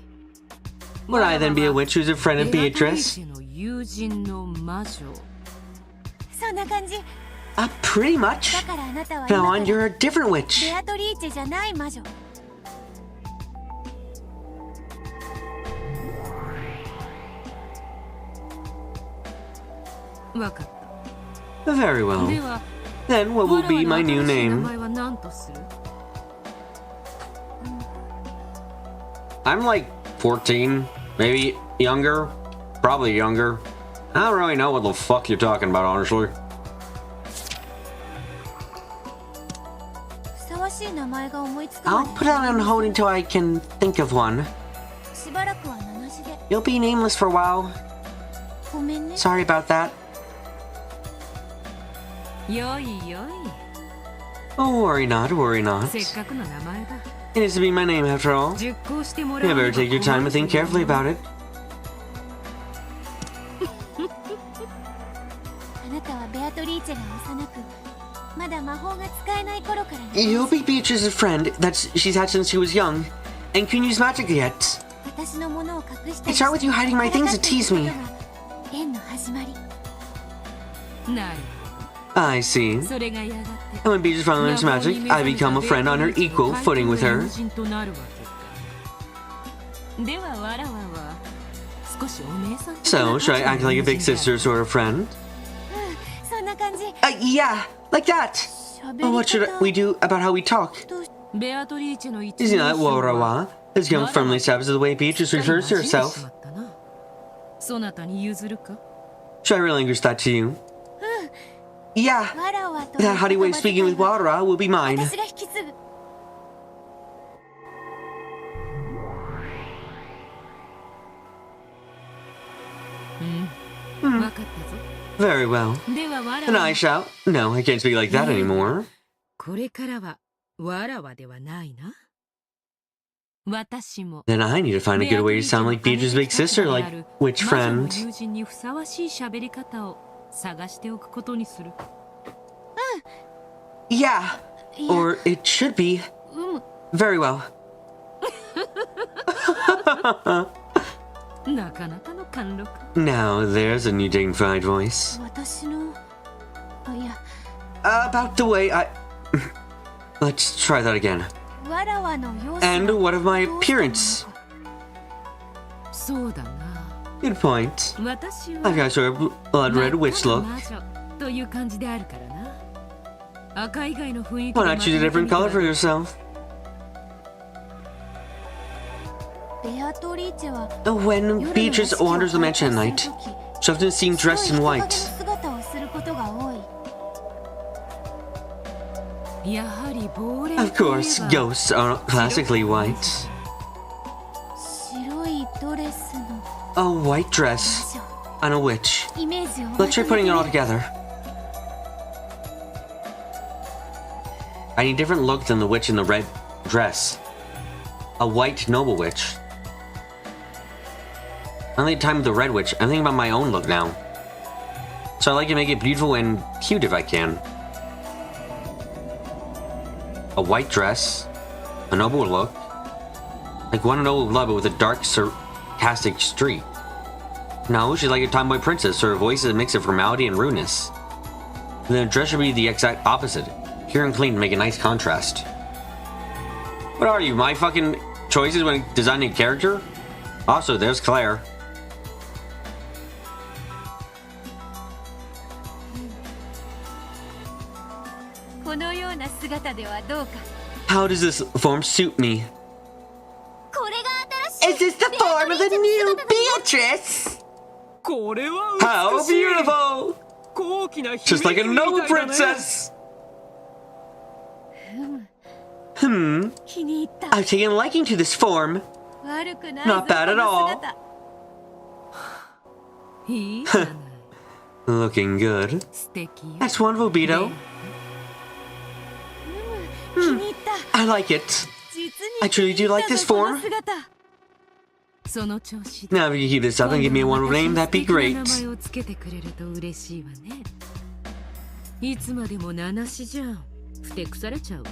Would I then be a witch who's a friend of ベアトリー Beatrice? チェの友人の魔女。そんな感じ。 Pretty much. だからあなたは Now 今 on, から you're a different witch. ベアトリーチェじゃない魔女。 わかった。 Very で well. は Then what will be my new 我々の新しい名 name? 前は何とする？ I'm like 14, maybe younger, probably younger. I don't really know what the fuck you're talking about, honestly. ふさわしい名前が思いつく I'll ま put it on hold until I can think of one. でしばらくは名なしで。 You'll be nameless for a while. ごめんね。 Sorry about that. よいよい。 Oh, worry not, worry not. せっかくの名前だ。 It is to be my name after all. 熟考してもら You わね better ば take your time and think carefully about it. あなたはベアトリーチェが幼くまだ魔法が使えない頃からね。 You'll be Beatrice's friend that she's had since she was young, and can use magic yet. 私のものを隠したり It started with you hiding my things to tease me. 縁の始まり。なる I see. それがやがて And when Beatrice finally learns magic, I become a friend on her equal footing with her. となるわけか。ではわらわは少しお姉さん So, should I act like a big sister sort of friend? そんな感じ。 Yeah, like that. 喋り Well, what should 方 we do about how we talk? どうしベアトリーチェの一 Is it not 人称は Warawa? Has become firmly established as the way Beatrice refers to herself. そなたに譲るか Should I relinquish that to you? Yeah, わらわと that haughty way of speaking with Wara will be mine. 私が引き継ぐ。 分かったぞ Very well. ではわら And わ I shout, no, I can't speak like that anymore. これからはわらわではないな私も Then I need to find a good way to sound like Beatrice's big sister, like which 魔女の friend? 友人にふさわしい喋り方を探しておくことにする Yeah, or it should be. Very well. なかなかの貫禄 Now there's a new dignified voice. 私のいや About the way I. Let's try that again. わらわの容姿 And は what of my どうしたもの appearance? か。そうだな Good point. 私は I've got sort of blood red witch 真っ look. 赤な魔女という感じであるからな赤以外の雰囲気 Why で not choose a different color for yourself? ベアトリーチェは When 夜の Beatrice 屋敷を wanders the 徘徊 mansion す at る night, 時 she's often seen dressed in 白い white. 人影の姿をすることが多い。やはり亡霊 Of course, ghosts are classically white. 白いドレスの A white dress 魔 on a witch. 女イメージを Let's try putting it all まとめてみる together. I need a different look than the witch in the red dress. A white noble witch. I only had time with the red witch. I'm thinking about my own look now. So I like to make it beautiful and cute if I can. A white dress. A noble look. Like one noble lover with a dark, sarcastic streak. No, she's like a tomboy princess, so her voice is a mix of formality and rudeness. And then the dress should be the exact opposite. Pure and clean to make a nice contrast. What are you, my fucking choices when designing a character? Also, there's Claire. このような姿ではどうか。 How does this form suit me? これが新しい Is this the form of the new Beatrice? これは How beautiful! 高貴な Just like a noble princess! 気に入った。 I've taken a liking to this form. 悪くない。 Not bad at all. いいじゃない Looking good. 素敵よ That's wonderful, Beto. 気に入った。 I like it. 実に I truly do like this この form. 姿。その調子で Now, if you keep this up and give me a wonderful name, that'd be 素敵 great. な名前をつけてくれると嬉しいわねいつまでも名なしじゃんふてくされちゃうわ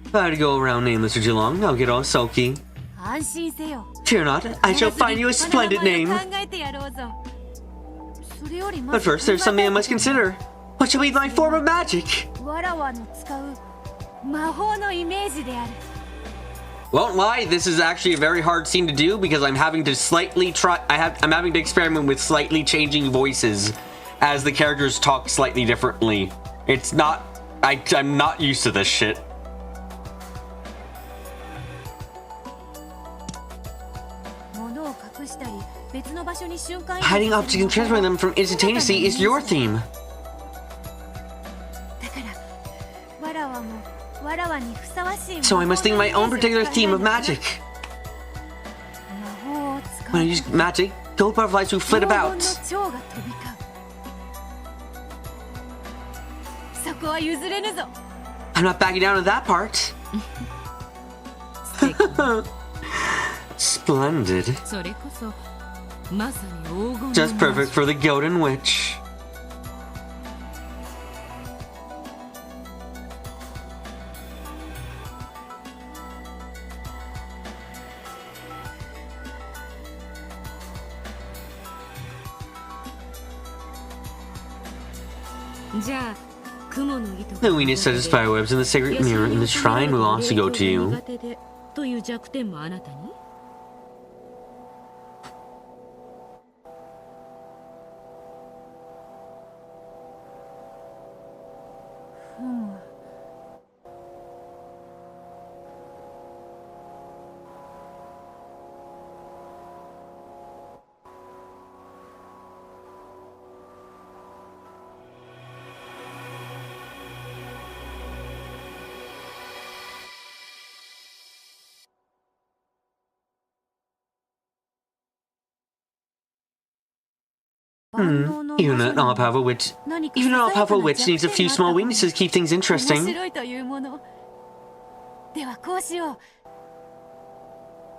If I were to go around nameless for too long, I'll get all sulky. 安心せよ。 Fear not, I shall find you a splendid name. 考えてやろうぞ。それより But first, there's something I must consider. What shall be my form of magic? わらわの使う魔法のイメージである。 Won't lie, this is actually a very hard scene to do because I'm having to slightly I'm having to experiment with slightly changing voices as the characters talk slightly differently. It's not I'm not used to this shit. 物を隠したり別の場所に瞬間移動 Hiding させる objects and transferring them from instantaneously is your theme. だからわらわもわらわにふさわしい So I must think my own particular theme of 魔 magic. 法を使う When I use magic, gold butterflies who flit 黄金 about. の蝶が飛び交う。そこは譲れぬぞ。 I'm not backing down on that part. 素敵 Splendid. それこそまさに黄金の Just perfect for the golden witch. The weakness such as spiderwebs and the sacred mirror in the shrine will also go to you. という弱点もあなたに Even an all-powerful witch needs a few small weaknesses to keep things interesting. 面白いというものではこうしよう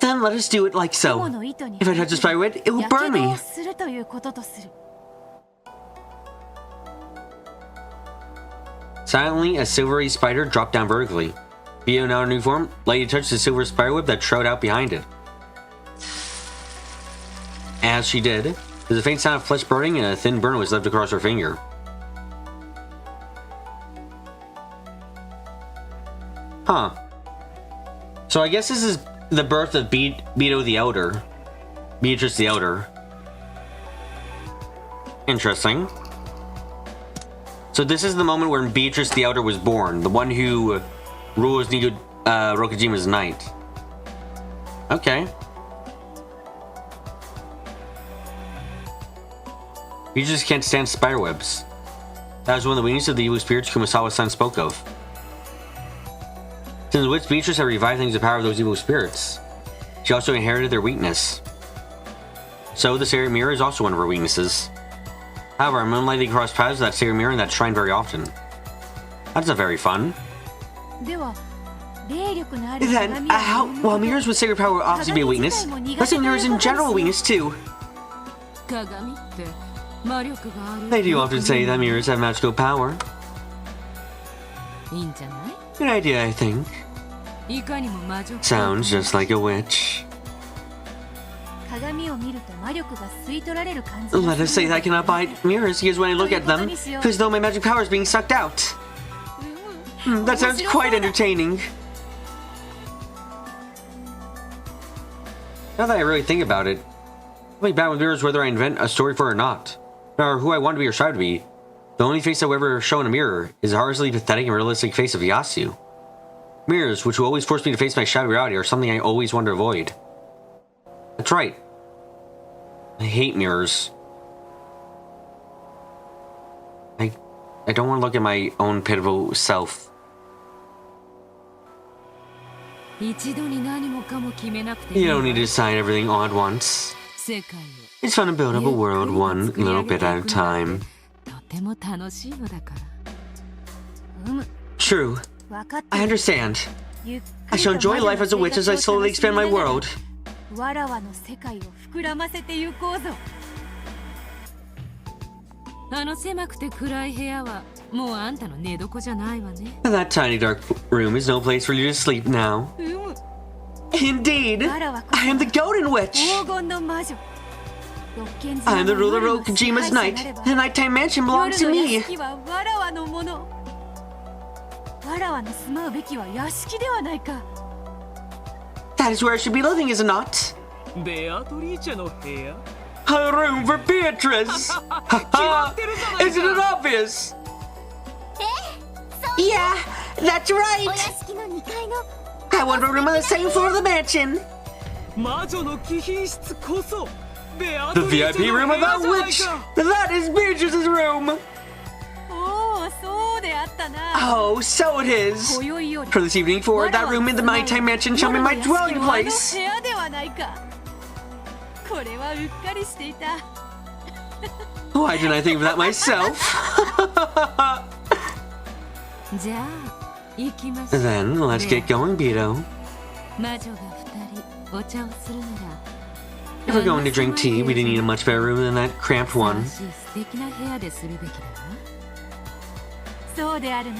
Then let us do it like 雲 so. の糸に If I touch the spiderweb, it will やけ burn ど me. をするということとする Silently, a silvery spider dropped down vertically. Being now in new form, Lady touched the silver spiderweb that trod out behind it. As she did, there's a faint sound of flesh burning and a thin burn was left across her finger. Huh. So I guess this is the birth of Beto the Elder. Beatrice the Elder. Interesting. So this is the moment when Beatrice the Elder was born, the one who rules Rokujima's knight. Okay. Beatrice can't stand spiderwebs. That was one of the weaknesses of the evil spirits Kumasawa's son spoke of. Since witch Beatrice had revived things the power of those evil spirits, she also inherited their weakness. So the sacred mirror is also one of her weaknesses. However, I'm unlikely to cross paths with that sacred mirror in that shrine very often. That's not very fun. では霊力のある Then, 鏡を while mirrors with sacred power will obviously be a weakness, let's say mirrors in general a weakness too. 鏡って魔力がある They do often say that mirrors have magical power. いいんじゃない Good idea, I think. いかにも魔女 Sounds just like a witch. 鏡を見ると魔力が吸い取られる感じが Let us す say る that I cannot buy mirrors because when I look at them, it's as though my magic power is being sucked out. That sounds quite entertaining. Now that I really think about it, I'll be bad with mirrors whether I invent a story for or not, or who I want to be or strive to be. The only face I'll ever show in a mirror is the horribly pathetic and realistic face of Yasu. Mirrors, which will always force me to face my shadowy reality, are something I always want to avoid. That's right. I hate mirrors. I don't want to look at my own pitiful self. 一度に何もかも決めなくて You don't need to decide everything all at once. 世界を It's fun to build up a world one little bit at a time. とても楽しいのだから True. 分かって I る understand. ゆっく I り shall と enjoy life as a witch as I slowly expand my world. わらわの世界を膨らませてゆこうぞあの狭くて暗い部屋はもうあんたの寝床じゃないわね That tiny dark room is no place for you to sleep now. Indeed, I am the Golden Witch. 黄金の魔女 I am the ruler of Kojima's night. The nighttime mansion belongs to 夜の屋 me. 敷はわらわのものわらわの住まうべきは屋敷ではないか That is where I should be living, is it not? ベアトリーチェの部屋 A room for Beatrice. Haha! Isn't it obvious? Yeah, that's お right. 屋敷の2階の I want a room on the same floor of the mansion. 魔女の貴賓室こそベア The トリーチ VIP ェの room 部 of 屋 the じゃない witch. か That is Beatrice's room. おおそうであったな Oh, so it is. 今宵より From this evening forward, that room in the nighttime mansion shall be my dwelling わらわの屋 place. 敷のあの部屋ではないかこれはうっかりしていた Why didn't I think of that myself? じゃあ行きましょう Then let's get going, Beto. 魔女が2人お茶をするなら If we're going to drink tea, we didn't need a much better room than that cramped ふ one. さわしい素敵な部屋でするべきだわそうであるな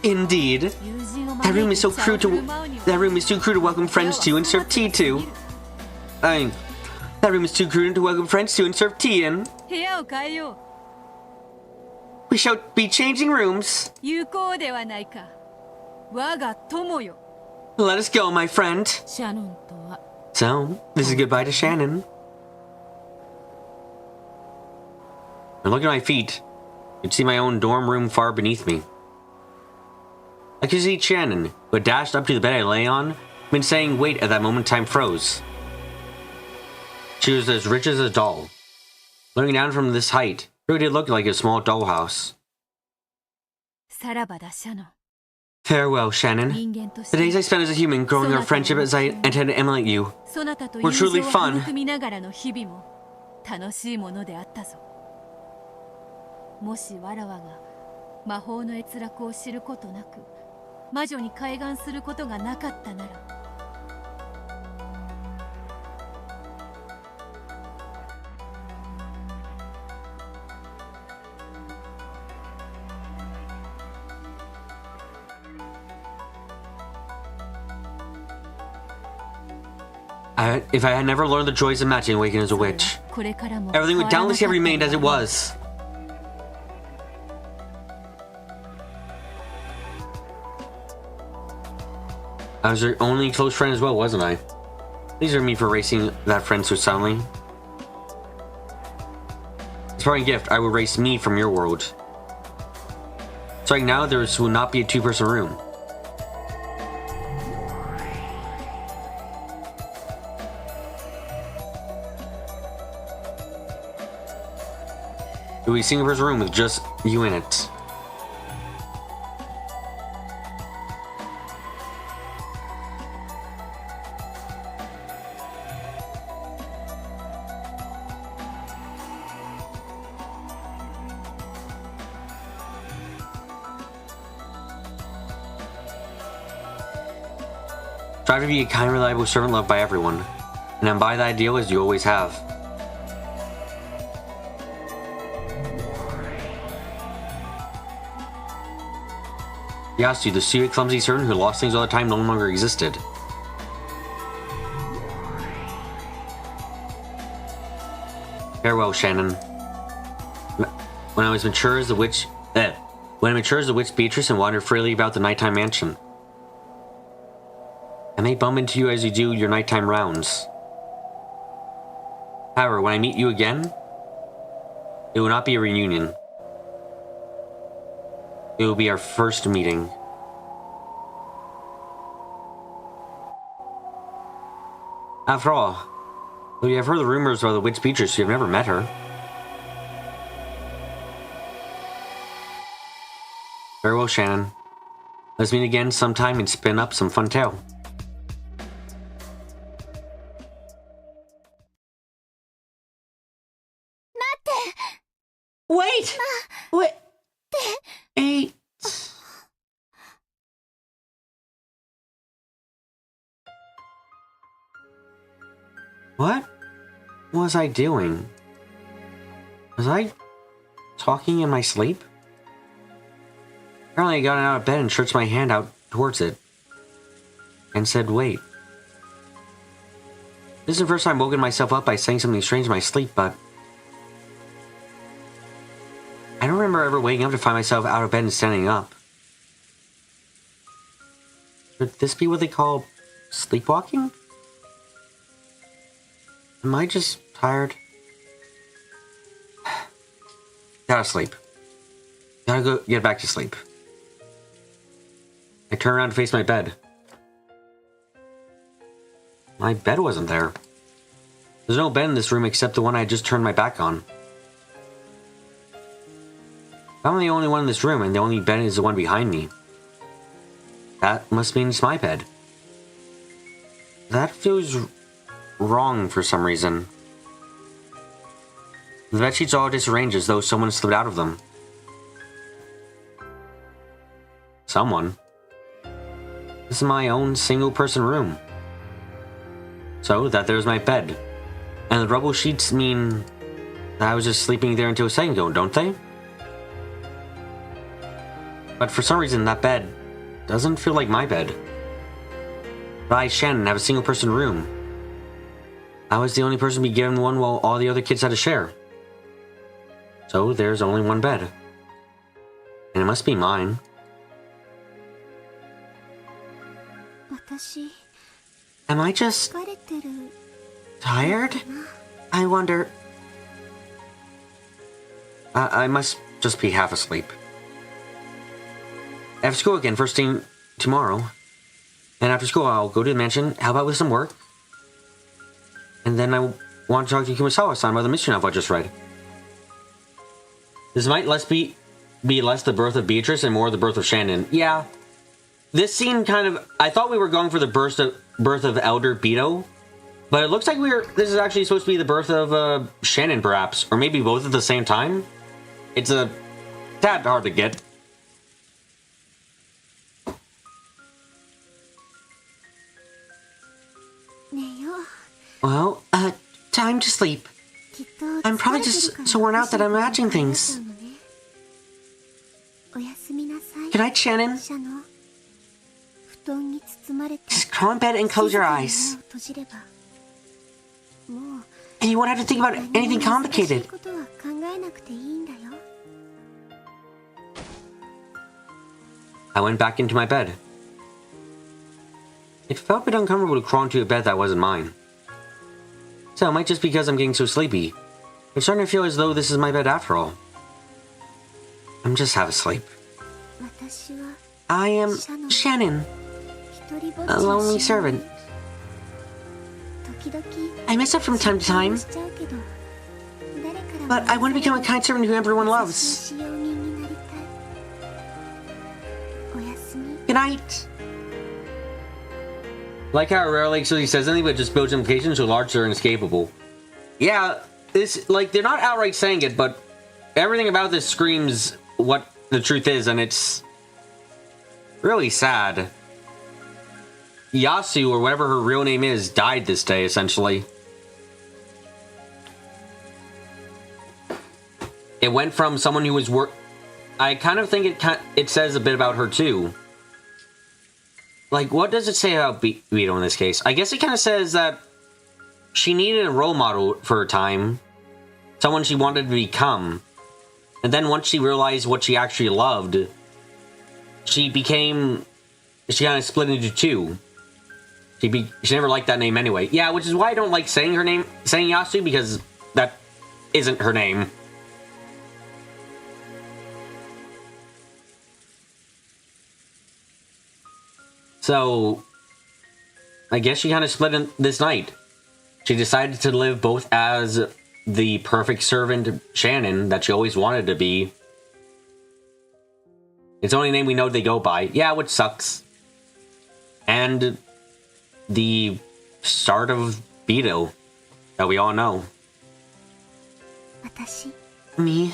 Indeed. 友人を That room is so 招 crude いて茶を to 振る舞うには that room is too crude to welcome friends to and serve tea to. I mean, that room is too crude to welcome friends to and serve tea in. 部屋を変えよう We shall be changing rooms. 有効ではないか。我が友よ。Let us go, my friend. シャノンとは So, this is goodbye to Shannon. And look at my feet. You can see my own dorm room far beneath me. I could see Shannon, who had dashed up to the bed I lay on, been saying wait at that moment time froze. She was as rich as a doll. Looking down from this height, it really did look like a small dollhouse. さらばだシャノン。 Farewell, Shannon. 人間として The days I spent as a human growing our friendship as I intend to emulate you. そなたと We're 友情 truly を fun. 育みながらの日々も楽しいものであったぞ。もしわらわが魔法の閲楽を知ることなく魔女に開眼することがなかったなら。If I had never learned the joys of magic and awakened as a witch, これからも everything would 変わらな doubtless か have った remained as it んだ was. I was your only close friend as well, wasn't I? Please forgive me for erasing that friend so suddenly. As part of a gift, I would erase me from your world. Starting now, there will not be a two-person room. It will be a single-person room with just you in it. Strive to be a kind, reliable servant loved by everyone, and embody that ideal as you always have. Yasu, the stupid, clumsy servant who lost things all the time, no longer existed. Farewell, Shannon. When I was mature as the witch, when I matured as the witch Beatrice and wandered freely about the nighttime mansion. I may bump into you as you do your nighttime rounds. However, when I meet you again, it will not be a reunion. It will be our first meeting. After all, though you have heard the rumors about the witch Beatrice, you have never met her. Very well, Shannon. Let's meet again sometime and spin up some fun tale. Wait! Wait! Eight. What was I doing? Was I talking in my sleep? Apparently I got out of bed and stretched my hand out towards it and said, wait. This is the first time I've woken myself up by saying something strange in my sleep, but I don't remember ever waking up to find myself out of bed and standing up. Could this be what they call sleepwalking? Am I just tired? Gotta sleep. Gotta go get back to sleep. I turn around to face my bed. My bed wasn't there. There's no bed in this room except the one I had just turned my back on. I'm the only one in this room, and the only bed is the one behind me. That must mean it's my bed. That feels wrong for some reason. The bedsheets are all disarranged as though someone slipped out of them. Someone? This is my own single-person room. So, that there's my bed. And the rubble sheets mean that I was just sleeping there until a second ago, don't they? But for some reason, that bed doesn't feel like my bed. But I, Shannon, have a single-person room. I was the only person to be given one while all the other kids had to share. So there's only one bed. it must be mine. 私 Am I just 疲れてる tired? I wonder... I must just be half asleep. I have school again first thing tomorrow. And after school, I'll go to the mansion, help out with some work. And then I want to talk to Kumasawa-san about the mystery novel I just read. This might be less the birth of Beatrice and more the birth of Shannon. Yeah. This scene kind of... I thought we were going for the birth of Elder Beto. But it looks like this is actually supposed to be the birth of Shannon, perhaps. Or maybe both at the same time. It's a tad hard to get. Well, time to sleep. I'm probably just so worn out that I'm imagining things. Good night, Shannon. Just crawl in bed and close your eyes. And you won't have to think about anything complicated. I went back into my bed. It felt a bit uncomfortable to crawl into a bed that wasn't mine. So it might just be because I'm getting so sleepy. I'm starting to feel as though this is my bed after all. I'm just half asleep. I am Shannon, a lonely servant. I mess up from time to time, but I want to become a kind servant who everyone loves. Good night. Like how it rarely actually says anything, but just builds implications so large they're inescapable. Yeah, they're not outright saying it, but everything about this screams what the truth is, and it's really sad. Yasu, or whatever her real name is, died this day, essentially. It went from someone who was I kind of think it says a bit about her, too. Like, what does it say about Beto in this case? I guess it kind of says that she needed a role model for a time. Someone she wanted to become. And then once she realized what she actually loved, she kind of split into two. She never liked that name anyway. Yeah, which is why I don't like saying her name, saying Yasu, because that isn't her name. So, I guess she kind of split in this night. She decided to live both as the perfect servant Shannon that she always wanted to be. It's the only name we know they go by. Yeah, which sucks. And the start of Beto that we all know. Me.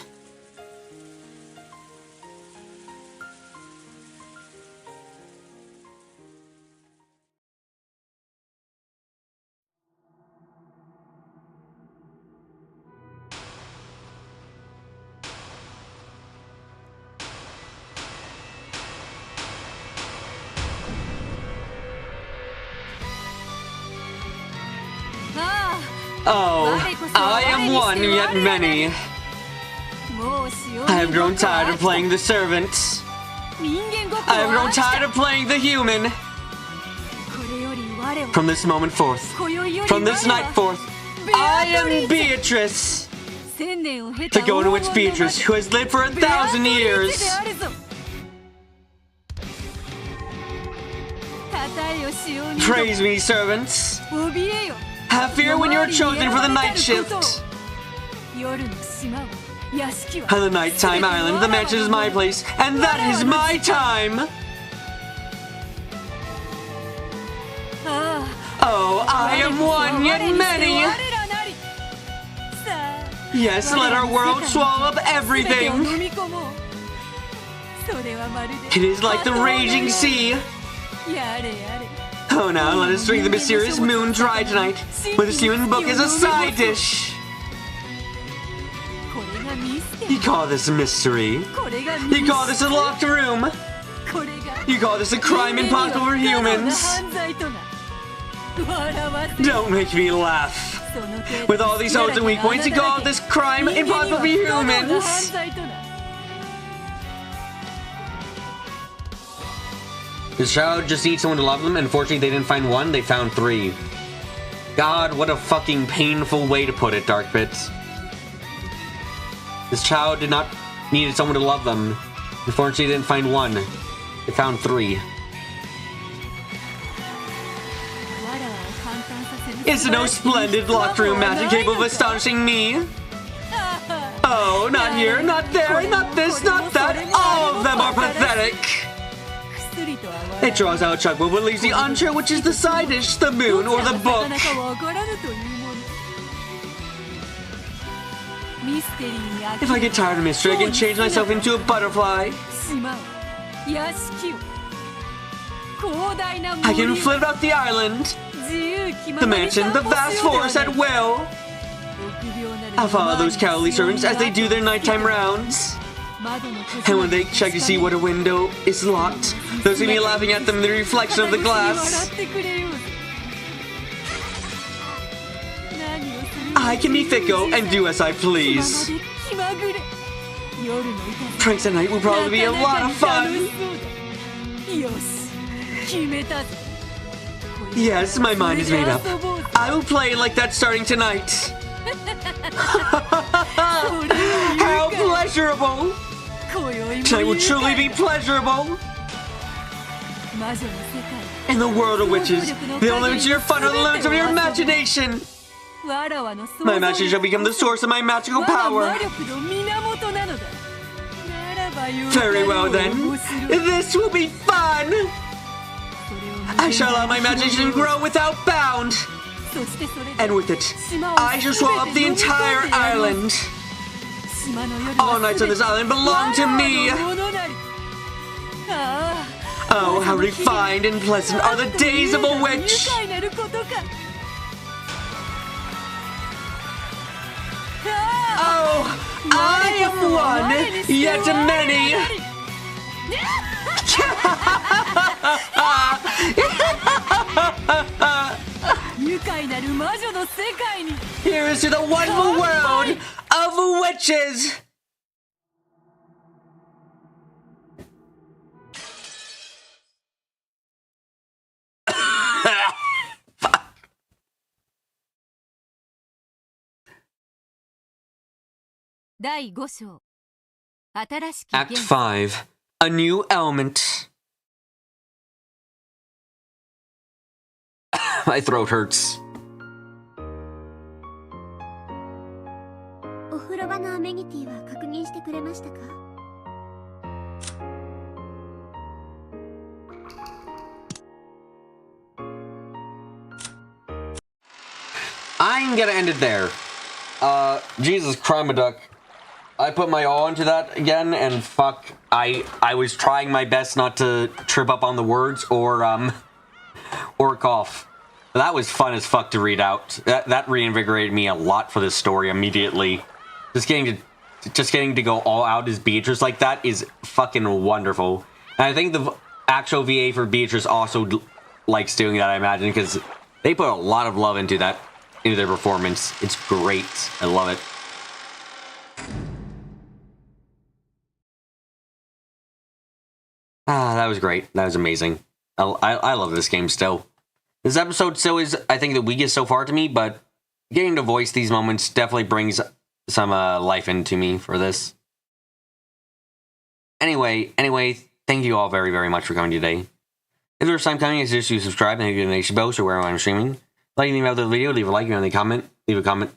Oh, I am one yet many. I have grown tired of playing the servant. I have grown tired of playing the human. From this moment forth, from this night forth, I am Beatrice. To go to which Beatrice, who has lived for 1,000 years. Praise me, servants. Have fear when you are chosen for the night shift. On the nighttime island, the mansion is my place, and that is my time. Oh, I am one yet many. Yes, let our world swallow up everything. It is like the raging sea. Oh, now let us drink the mysterious moon dry tonight, with this human book as a side dish. You call this a mystery? You call this a locked room? You call this a crime impossible for humans? Don't make me laugh. With all these holes and weak points, you call this crime impossible for humans? This child just needs someone to love them, and unfortunately they didn't find one, they found 3. God, what a fucking painful way to put it, Dark Bits. This child did not need someone to love them. Unfortunately they didn't find one. They found 3. Isn't no splendid locked room magic capable of astonishing me? Oh, not here, not there, not this, not that. All of them are pathetic. It draws out Chugbo, but leaves the unsure which is the side dish, the moon, or the book. If I get tired of mystery, I can change myself into a butterfly. I can flit about the island, the mansion, the vast forest at will. I'll follow those cowardly servants as they do their nighttime rounds. And when they check to see what a window is locked, they'll see me laughing at them in the reflection of the glass. I can be fickle and do as I please. Pranks at night will probably be a lot of fun. Yes, my mind is made up. I will play like that starting tonight. How pleasurable! Tonight will truly be pleasurable! In the world of witches, the only limits to your fun are the limits of your imagination! My imagination shall become the source of my magical power! Very well then, this will be fun! I shall allow my imagination to grow without bound! And with it, I shall swallow up the entire island! All nights on this island belong to me! Oh, how refined and pleasant are the days of a witch! Oh, I am one, yet many! Here is to the wonderful world of witches! Act 5. A new element. My throat hurts. お風呂場のアメニティは確認してくれましたか? I'm gonna end it there. Jesus Crimeduck. I put my all into that again, and fuck, I was trying my best not to trip up on the words or cough. That was fun as fuck to read out. That reinvigorated me a lot for this story immediately. Just getting to go all out as Beatrice like that is fucking wonderful. And I think the actual VA for Beatrice also likes doing that, I imagine, because they put a lot of love into their performance. It's great. I love it. Ah, that was great. That was amazing. I love this game still. This episode still is, I think, the weakest so far to me, but getting to voice these moments definitely brings some life into me for this. Anyway, thank you all very, very much for coming today. If there's time coming, I suggest you subscribe and hit the notification bell so wherever I'm streaming. Like anything about the video, leave a like, leave a comment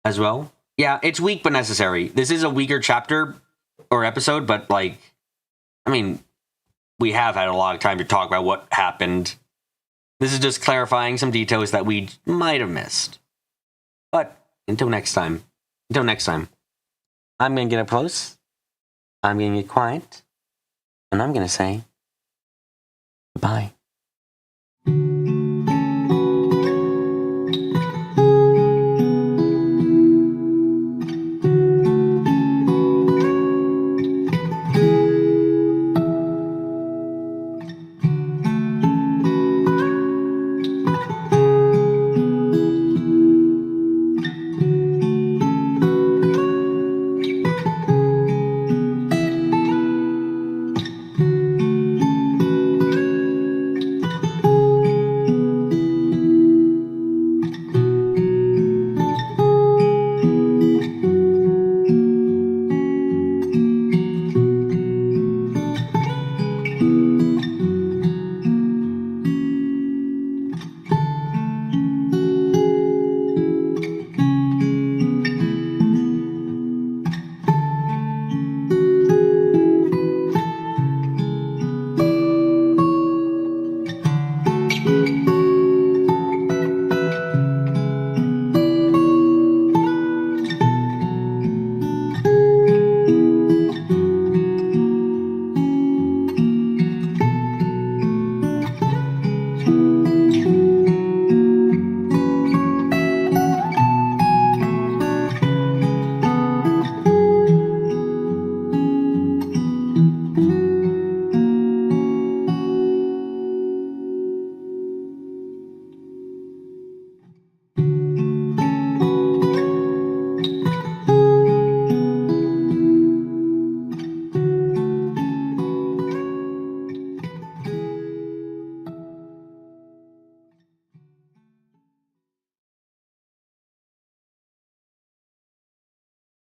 as well. Yeah, it's weak but necessary. This is a weaker chapter or episode, but like, I mean, we have had a lot of time to talk about what happened. This is just clarifying some details that we might have missed. But until next time, I'm going to get up close, I'm going to get quiet, and I'm going to say goodbye.